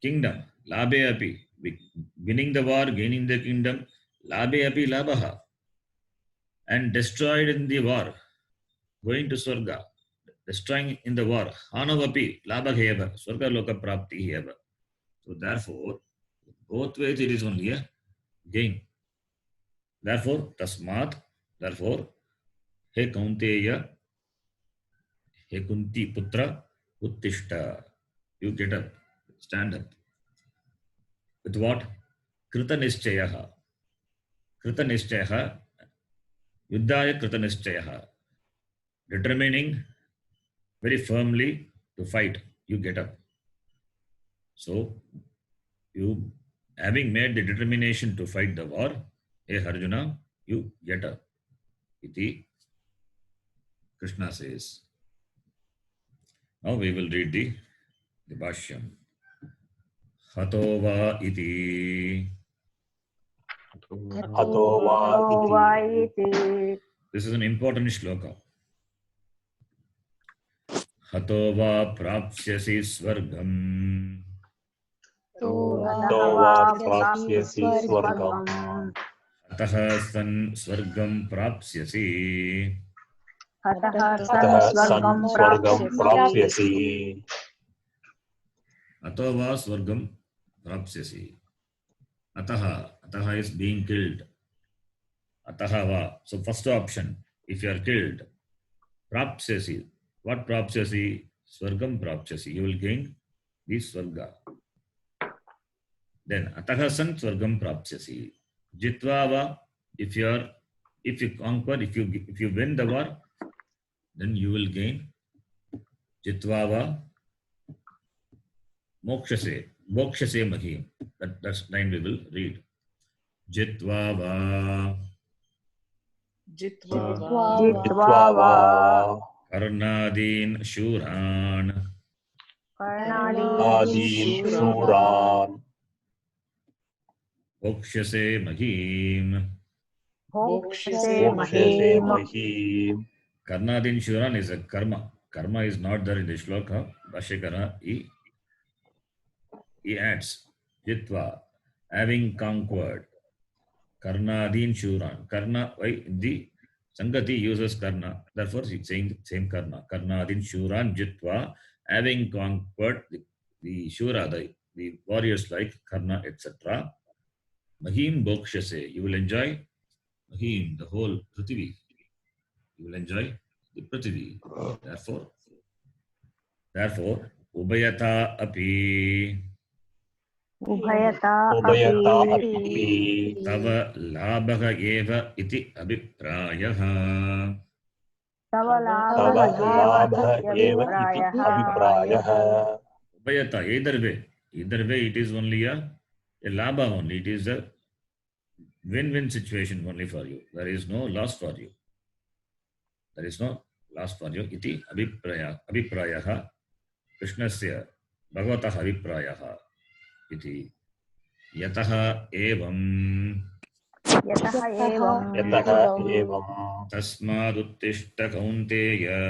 kingdom, labhe api. Winning the war, gaining the kingdom, labhe api labha. And destroyed in the war, going to Swarga, destroying in the war, hanavapi labhagheva, Swarga loka prapti heva. So therefore, both ways it is only a gain. Therefore, tasmat, therefore, he kaunteya, he kunti putra, uttishta. You get up, stand up. With what? Krita nishchayaha. Krita nishchayaha, yuddhaya krita nishchayaha. Determining very firmly to fight, you get up. So, you having made the determination to fight the war, hey Arjuna, you get up. Iti Krishna says. Now we will read the Bhashyam. Hato va iti. Hato va iti. This is an important shloka. Hato va prapsyasi swargam. हतो वा प्राप्स्यसि स्वर्गम् अतः सन् स्वर्गं प्राप्स्यसि. अतः सन् स्वर्गं प्राप्स्यसि अतो वा स्वर्गं प्राप्स्यसि. Ataha is being killed. Ataha va. So first option, if you are killed, prapsyasi. What prapsyasi? Swargam prapsyasi. You will gain the swarga. Then ataha san swargam prapsyasi. Jitva va. If you conquer, if you win the war, then you will gain jitva va mokshase mahim. That's line we will read. Jitva va जित्वा वा कर्णादीन शूरान् कर्णादीन् शूरान् भोक्ष्यसे महीम्. भोक्ष्यसे महीम् Karnadin Shuran is a karma. Karma is not there in the shloka. Bhashyakara, he adds Jitva, having conquered. Karnadin Shuran. Karna, why the Sangati uses Karna. Therefore, he's saying same Karna. Karnadin Shuran Jitva, having conquered the Shura, the warriors like Karna, etc. Mahim Bhokshase. You will enjoy Mahim, the whole Prithvi. You will enjoy the Prithvi. Therefore, Ubayata api उभयता अपि Tava labhaga eva iti abhiprayah. तव लाभः एव अभिप्रायः Ubayata, either way it is only a labha only. It is a win-win situation only for you. There is no loss for you. Iti abhiprayah. Krishnasya bhagavataha abhiprayah. Iti yataha evam tasmaduttishta kaunteya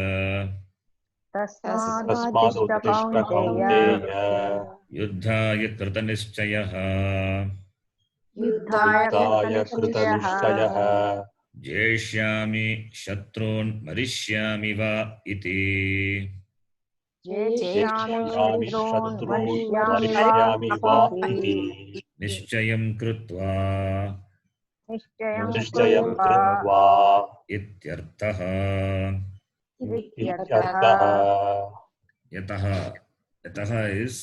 तस्मादुत्तिष्ठ कौन्तेय युद्धाय कृतनिश्चयः कृतनिश्चयः जेष्यामि शत्रून् मरिष्यामि वा इति जेष्यामि शत्रून् मरिष्यामि वा इति निश्चयं कृत्वा निश्चयं कृत्वा इत्यर्थः. Yataha is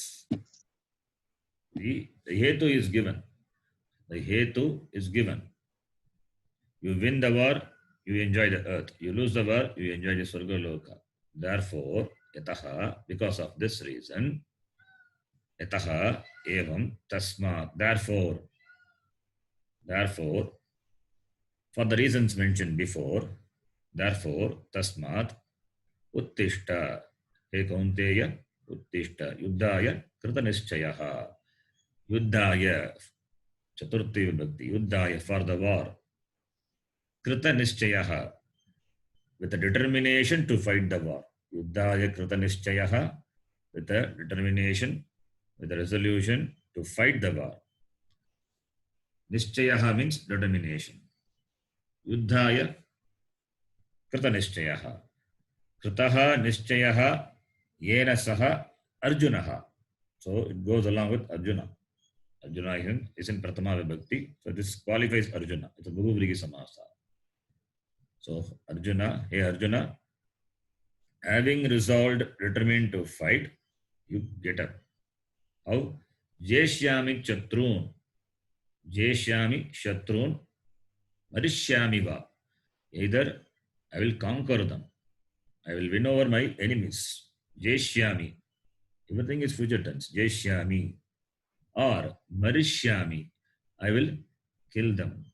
the hetu is given. The hetu is given. You win the war, you enjoy the earth. You lose the war, you enjoy the Swarga Loka. Therefore, yataha, because of this reason, yataha evam tasma. Therefore, for the reasons mentioned before, therefore, tasmat uttishta. He kaunteya uttishta. Yuddhaya kritanishchayaha. Yuddhaya, Chaturthi Vibhakti. Yuddhaya, for the war. Krita Nishchayaha, with a determination to fight the war. Yuddhaya Krita Nishchayaha, with a determination, with a resolution to fight the war. Nishchayaha means determination. Yuddhaya Krita Nishchayaha. Kritaha Nishchayaha Yena Saha Arjunaha. So it goes along with Arjuna. Arjuna is in Pratama Vibhakti. So this qualifies Arjuna. It's a Bhuvrigi Samasa. So Arjuna, hey Arjuna, having resolved, determined to fight, you get up. How? Jeshyami Shatrun, Marishyami va. Either I will conquer them, I will win over my enemies. Jeshyami. Everything is future tense. Jeshyami. Or Marishyami. I will kill them.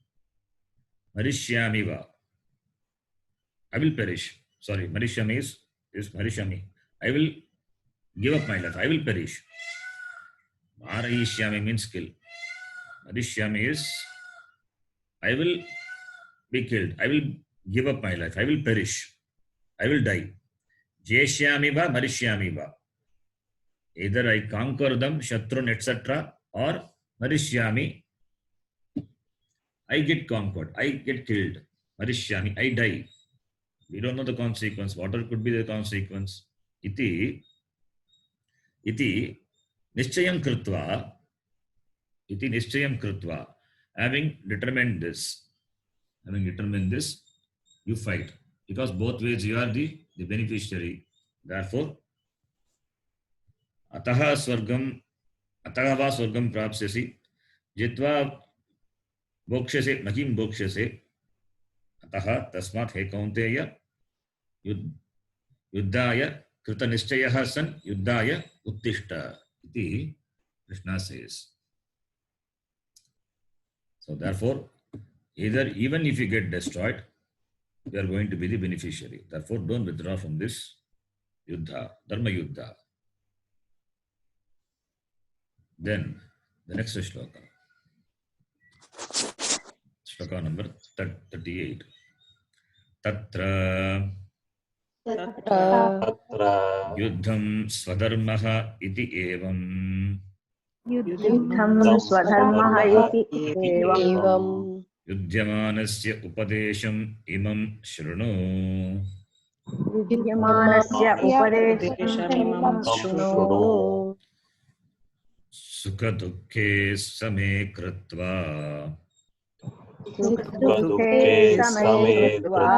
Marishyami va. I will perish. Sorry, Marishyami is Marishyami. I will give up my life. I will perish. Marayishyami means kill. Marishyami is I will be killed. I will give up my life. I will perish. I will die. Jeshyami va marishyami va. Either I conquer them, Shatrun, etc., or marishyami, I get conquered, I get killed. Marishyami, I die. We don't know the consequence. What could be the consequence? Iti nischayam krutva, having determined this, you fight. Because both ways you are the beneficiary. Therefore, ataha va swargam prapsyasi, jitva bokshase, nakim bokshase, ataha tasmat he kaunteya, yuddhaya krita nischayah san yuddhaya uttishta. Iti Krishna says. So therefore, even if you get destroyed, you are going to be the beneficiary. Therefore, don't withdraw from this yuddha, dharma yuddha. Then the next shloka. Shloka number 38. Tatra yuddham swadharmah iti evam. युद्धं स्वधर्मः इति एवं युध्यमानस्य उपदेशम् इमं शृणु. युध्यमानस्य उपदेशमिमं शृणु सुखदुःखे समे कृत्वा सुखदुःखे समे कृत्वा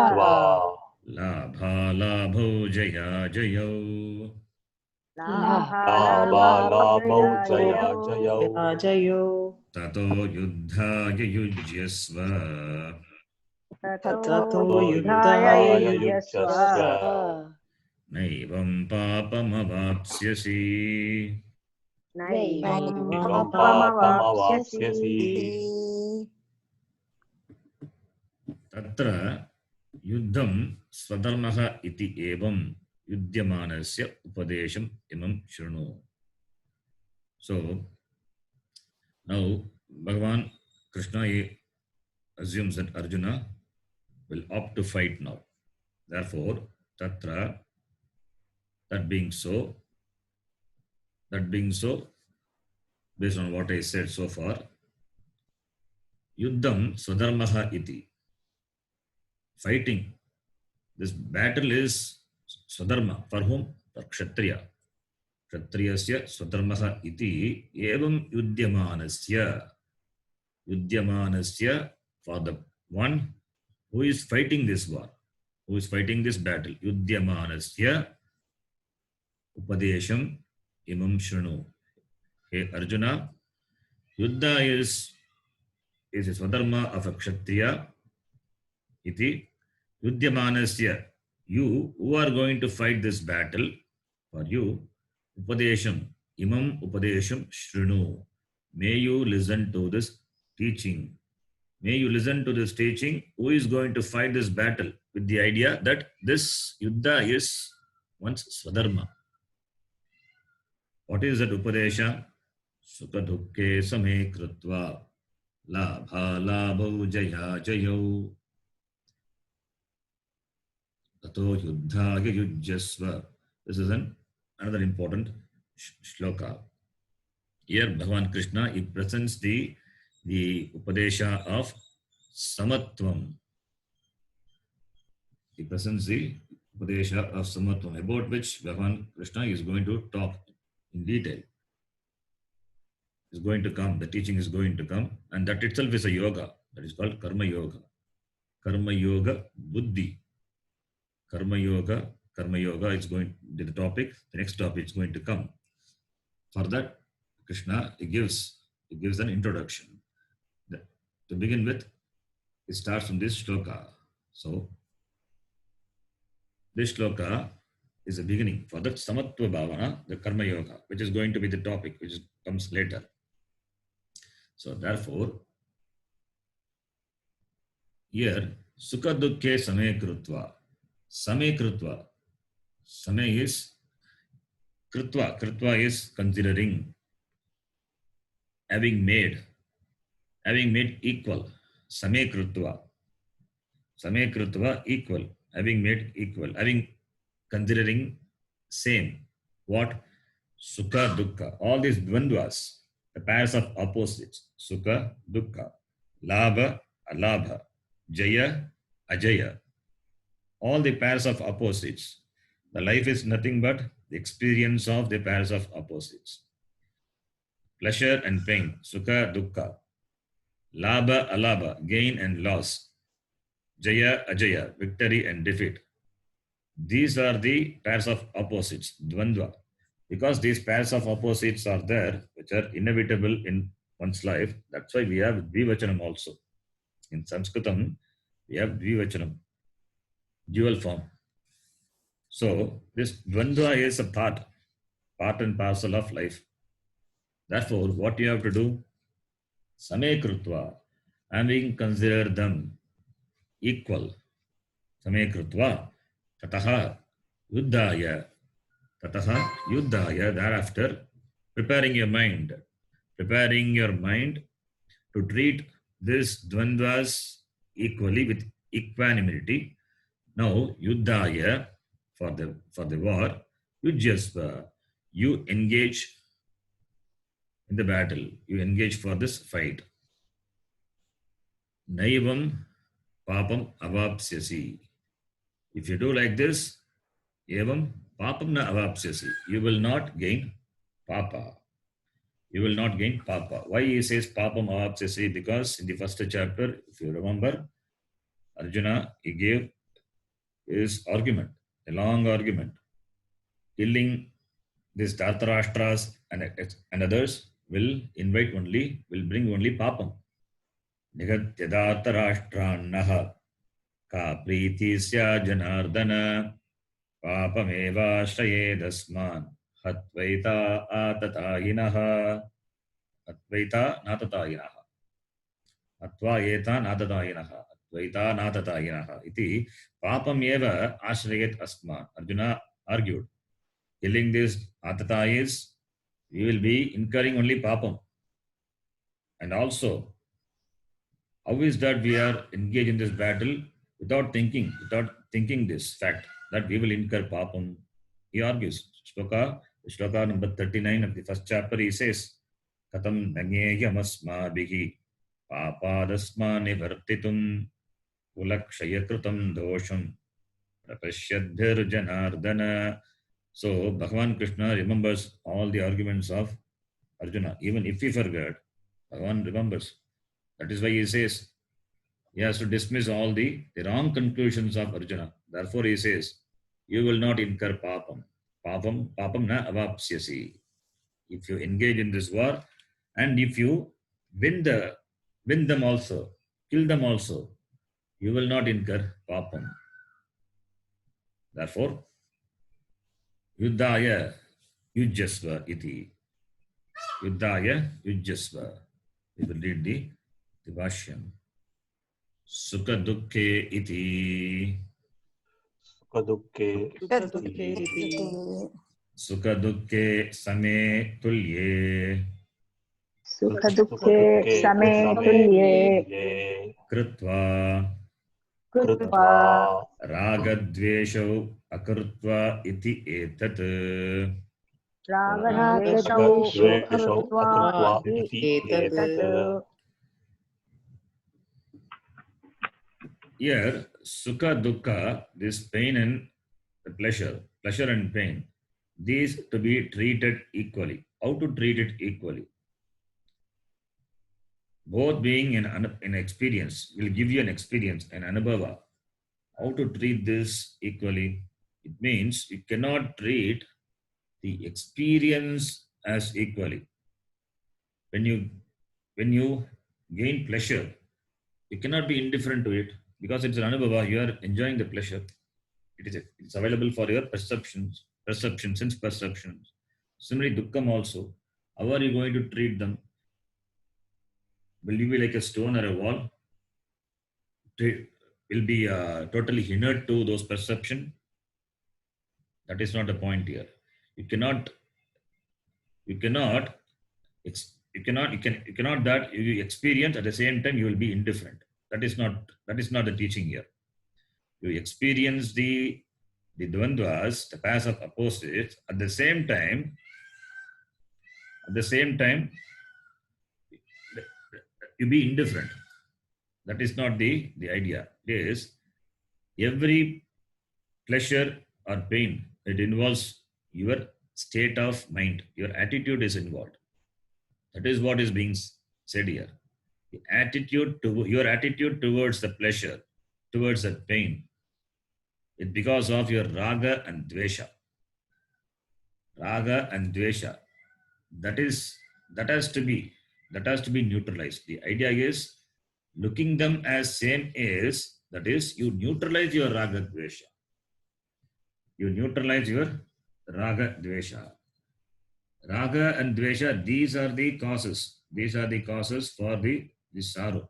लाभालाभौ जयाजयौ लाभालाभौ जयाजयौ ततो युद्धाय युज्यस्व ततो युद्धाय युज्यस्व नैवं पापमवाप्स्यसि. नैवं पापमवाप्स्यसि. तत्र युद्धं स्वधर्मः इति एवं युध्यमानस्य उपदेशम् इमं शृणु. So now Bhagavan Krishna assumes that Arjuna will opt to fight now. Therefore, tatra, that being so, based on what I said so far, yuddham swadharmaha iti, fighting, this battle is swadharma. For whom? For Kshatriya. Kshatriyasya swadharmaha iti evam yuddhyamanasya, for the one who is fighting this war, who is fighting this battle. Yuddhyamanasya upadesham imam shrunu. Hey Arjuna, yuddha is a swadharma of a Kshatriya. Iti yuddhyamanasya, you who are going to fight this battle, for you, upadesham, imam upadesham shrunu. May you listen to this teaching. May you listen to this teaching. Who is going to fight this battle with the idea that this yuddha is one's swadharma. What is that upadesha? Sukha dukkhe same krutva labha labhau jaya jayau tato yuddhaya yujyasva. This is another important shloka. Here Bhagavan Krishna, he presents the upadesha of samatvam. He presents the upadesha of samatvam, about which Bhagavan Krishna is going to talk in detail. Is going to come, the teaching is going to come, and that itself is a yoga. That is called karma yoga. Karma yoga buddhi. Karma yoga is going to the topic. The next topic is going to come. For that, Krishna he gives an introduction. To begin with, it starts from this shloka. So, this shloka is the beginning for the samatva bhavana, the karma yoga, which is going to be the topic, which comes later. So, therefore, here, sukha dukkhe same krutva. Same krutva. Same is krutva. Krutva is considering, having made equal. Same krutva. Same krutva, equal. Having made equal. Having considering same. What? Sukha, dukkha. All these dvandvas, the pairs of opposites. Sukha, dukkha. Labha, alabha. Jaya, ajaya. All the pairs of opposites. The life is nothing but the experience of the pairs of opposites. Pleasure and pain. Sukha, dukkha. Labha, alabha. Gain and loss. Jaya, ajaya. Victory and defeat. These are the pairs of opposites, dvandva. Because these pairs of opposites are there, which are inevitable in one's life, that's why we have dvivachanam also. In Sanskritam, we have dvivachanam, dual form. So this dvandva is a part and parcel of life. Therefore, what you have to do? Same krutva, having considered them equal. Same krutva, tataha yuddhaya. Tataha yuddhaya, thereafter, preparing your mind to treat these dvandvas equally with equanimity. Now, yuddhaya, for the war, yujyasva, you engage in the battle, you engage for this fight. Naivam papam avapsyasi. If you do like this, evam papam na avapsyasi. You will not gain papa. You will not gain papa. Why he says papam avapsyasi? Because in the first chapter, if you remember, Arjuna, he gave his argument, a long argument, killing these Dhartarashtras and others will bring only papam. Nigatya Dhartarashtranaha ka pritisya janardana papameva shrayedasman hatvaita atatayinaha atvaita natatayinaha atvaeta natatayinaha atvaita natatayinaha iti papameva ashrayet asman. Arjuna argued, killing these atatayis, we will be incurring only papam. And also, how is that we are engaged in this battle without thinking this fact that we will incur papam? He argues. Shloka number 39 of the first chapter, he says, Katam nanyeyamasmadbihi papadasma nivartitum ulakshayakrutam dosham prapashyadbhir janardana. So Bhagavan Krishna remembers all the arguments of Arjuna. Even if he forgot, Bhagavan remembers. That is why he says he has to dismiss all the wrong conclusions of Arjuna. Therefore he says, you will not incur papam. Papam na avapsyasi. If you engage in this war and if you win them also, kill them also, you will not incur papam. Therefore, yuddhaya yujyasva iti. Yuddhaya yujyasva. We will read the Bhashyam. Sukha dukkhe iti. Sukha dukkhe same tulye. Sukha dukkhe same tulye. Krutva. Ragadveshau akrutva iti etat. Ragadveshau akrutva iti etat. Here, sukha, dukkha, this pain and the pleasure and pain, these to be treated equally. How to treat it equally? Both being an experience will give you an experience, an anubhava. How to treat this equally? It means you cannot treat the experience as equally. When you gain pleasure, you cannot be indifferent to it. Because it's an anubhava, you are enjoying the pleasure. It's available for your perceptions, sense perceptions. Similarly, dukkham also. How are you going to treat them? Will you be like a stone or a wall? Will be totally inert to those perceptions? That is not the point here. You cannot that you experience at the same time you will be indifferent. That is not the teaching here. You experience the dvandvas, the pairs of opposites, at the same time, you be indifferent. That is not the idea. It is every pleasure or pain, it involves your state of mind. Your attitude is involved. That is what is being said here. Your attitude towards the pleasure, towards the pain, it's because of your raga and dvesha. Raga and dvesha. That has to be neutralized. The idea is looking them as same is, that is, you neutralize your raga dvesha. You neutralize your raga dvesha. Raga and dvesha, these are the causes. These are the causes for the sorrow.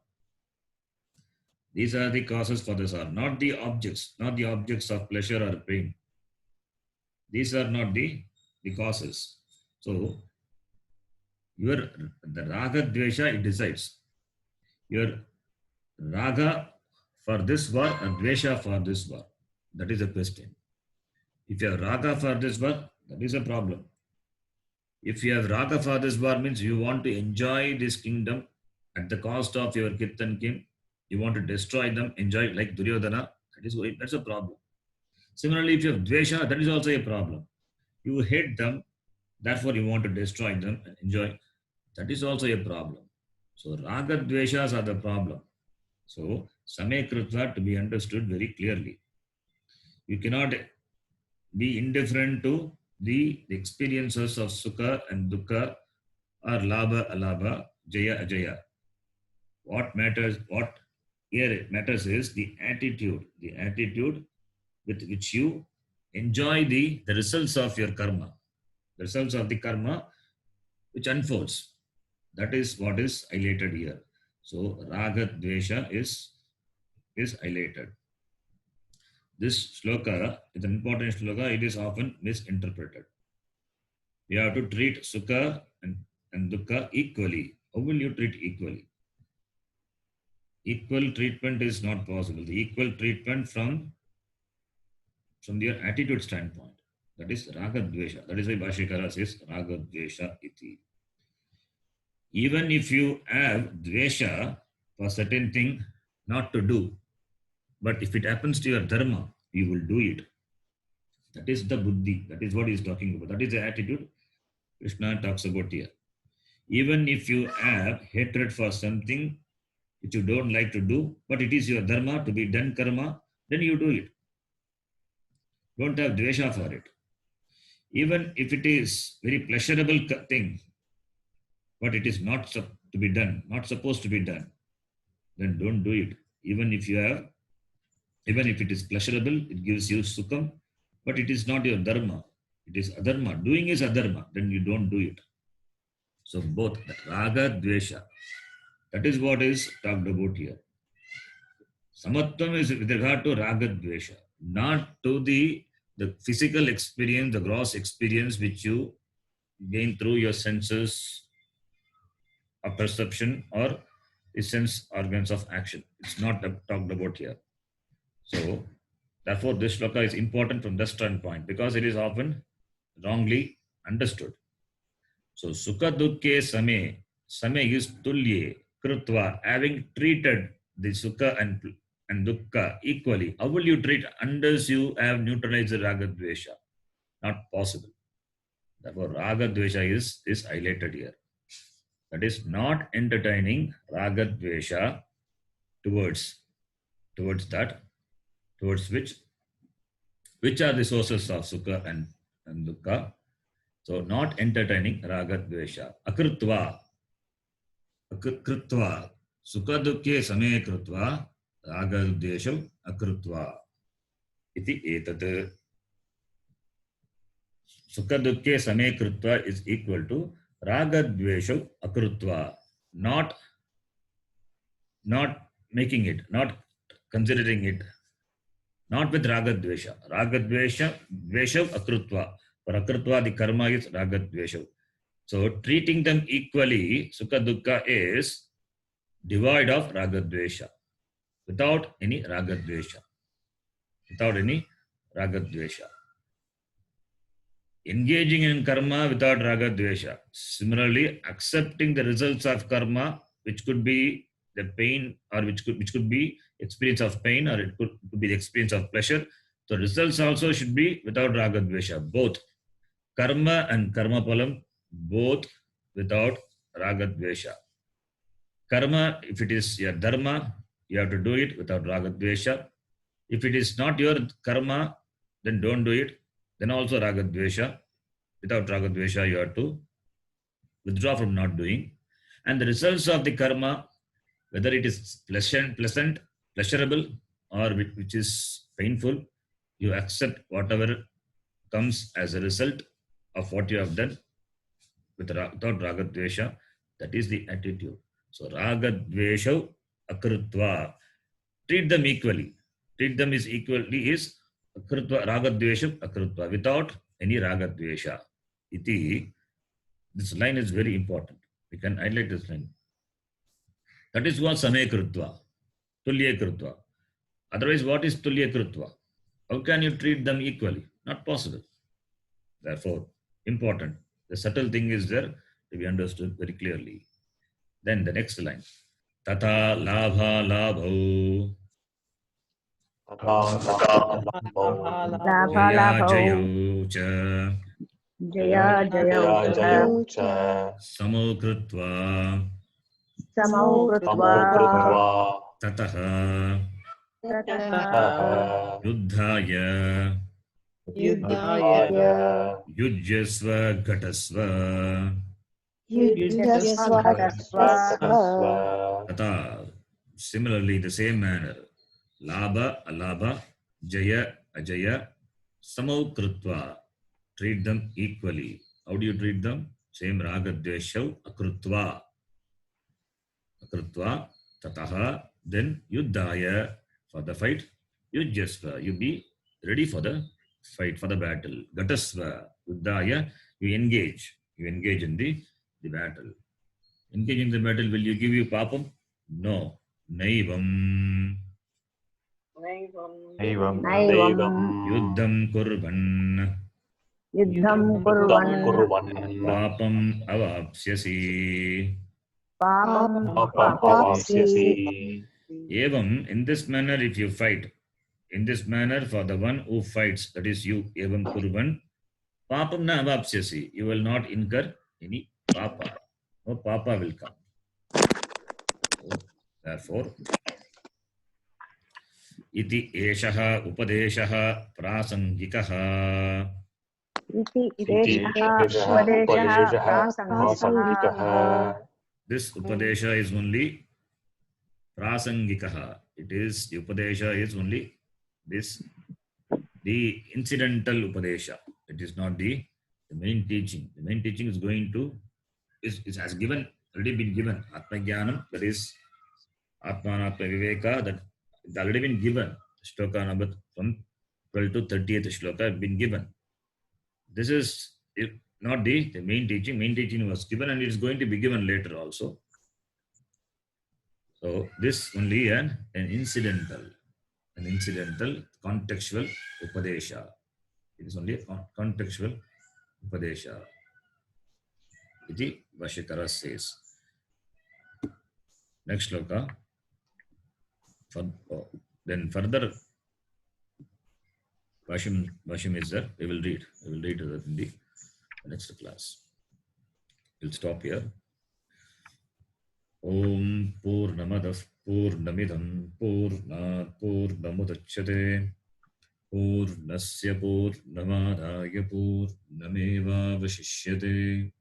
These are the causes for the sorrow, not the objects of pleasure or pain. These are not the causes. So, the raga dvesha, it decides. Your raga for this war and dvesha for this war. That is a question. If you have raga for this war, that is a problem. If you have raga for this war, means you want to enjoy this kingdom at the cost of your kith and kin. You want to destroy them, enjoy like Duryodhana. That's a problem. Similarly, if you have dvesha, that is also a problem. You hate them, therefore you want to destroy them and enjoy. That is also a problem. So raga dveshas are the problem. So same krutva to be understood very clearly. You cannot be indifferent to the experiences of sukha and dukkha or labha, alabha, jaya, ajaya. What matters is the attitude with which you enjoy the results of your karma, the results of the karma which unfolds. That is what is highlighted here. So raga dvesha is highlighted. This shloka is an important shloka. It is often misinterpreted. You have to treat sukha and dukkha equally. How will you treat equally? Equal treatment is not possible. The equal treatment from your attitude standpoint. That is raga dvesha. That is why Bhashikara says raga dvesha iti. Even if you have dvesha for certain thing not to do, but if it happens to your dharma, you will do it. That is the buddhi. That is what he is talking about. That is the attitude Krishna talks about here. Even if you have hatred for something which you don't like to do, but it is your dharma to be done karma, then you do it. Don't have dvesha for it. Even if it is very pleasurable thing, but it is not to be done, not supposed to be done, then don't do it. Even if it is pleasurable, it gives you sukham, but it is not your dharma. It is adharma. Doing is adharma, then you don't do it. So both raga, dvesha, that is what is talked about here. Samatvam is with regard to raga, dvesha, not to the physical experience, the gross experience which you gain through your senses of perception or the sense organs of action. It's not talked about here. So, therefore, this shloka is important from that standpoint because it is often wrongly understood. So, sukha dukkhe same is tulye krutva, having treated the sukha and dukkha equally. How will you treat unless you have neutralized the raga dvesha? Not possible. Therefore, raga dvesha is highlighted here. That is not entertaining raga dvesha towards which are the sources of sukha and dukkha. So not entertaining raga dvesha. Akrutva sukha dukkhe same krutva raga dvesham akrutva iti etat. Sukha dukkhe same krutva is equal to raga dvesham akrutva. Not making it, not considering it, not with raga dvesha. Raga dvesha, dvesha akrutva. For akrutva, the karma is raga dvesha. So treating them equally, sukha dukkha is devoid of raga dvesha, without any raga dvesha. without any raga dvesha. Engaging in karma without raga dvesha. Similarly, accepting the results of karma, which could be the pain, or which could be experience of pain, or it could be the experience of pleasure. So results also should be without raga dvesha. Both karma and karma palam, both without raga dvesha. Karma, if it is your dharma, you have to do it without raga dvesha. If it is not your karma, then don't do it. Then also raga dvesha. Without raga dvesha, you have to withdraw from not doing. And the results of the karma, whether it is pleasant, pleasurable, or which is painful, you accept whatever comes as a result of what you have done without raga dvesha. That is the attitude. So raga dvesha akrutva. Treat them equally. Treat them is equally is akrutva, raga dvesha akrutva, without any raga dvesha. Iti. This line is very important. We can highlight this line. That is what same krutva, tulya krutva. Otherwise, what is tulya krutva? How can you treat them equally? Not possible. Therefore, important. The subtle thing is there to be understood very clearly. Then the next line. Tata labha labho. Jaya jayau cha. Jaya जयौ च Samo krutva. समौ कृत्वा Tataha. ततः Yuddhaya. युद्धाय Yujyasva ghatasva. युध्यस्व Tata. Similarly, the same manner. Labha, alabha, jaya, ajaya, samau krutva. Treat them equally. How do you treat them? Same raga dveshav akrutva. Akrutva, tataha, then yuddhaya, for the fight. Yujyasva, you be ready for the fight, for the battle. Ghatasva, yuddhaya, you engage. You engage in the battle. Engage in the battle, will you give you papam? No. Naivam. नैवं Yuddham kurvan. युद्धं कुर्वन् Papam avapsyasi. पापं अवाप्स्यसि Evam, in this manner, if you fight, in this manner, for the one who fights, that is you, evam kurvan, papam na avapsyasi. You will not incur any papa. No papa will come. Therefore, iti eshaha upadeshaha prasangikaha. इति उपदेशः उपदेशः प्रासङ्गिकः This upadesha is only prasangikaha. It is, the upadesha is only this, the incidental upadesha. It is not the main teaching. The main teaching is going to, is has given, already been given. Atma Jnanam, that is Atmanatma Viveka, that it's already been given. Shloka number from 12 to 30th shloka have been given. This is not the main teaching. Main teaching was given and it is going to be given later also. So this only an incidental contextual upadesha. It is only a contextual upadesha. Iti Vashikara says. Next shloka. Then further Vashim is there. We will read that in the next class. We'll stop here. Om Purnamadah Purnamidam Purnat Purnamudachyate Purnasya Purnamadaya Purnameva Vashishyate.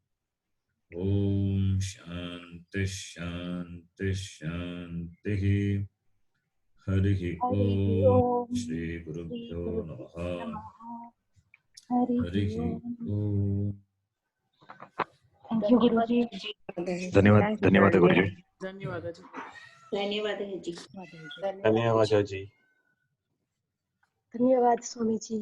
Om Shanti Shanti Shanti. Harihi Om Shri Gurubhyo Namaha. Harihi Om. Thank you, Guruji. धन्यवाद गुरुजी. धन्यवाद जी धन्यवाद स्वामीजी.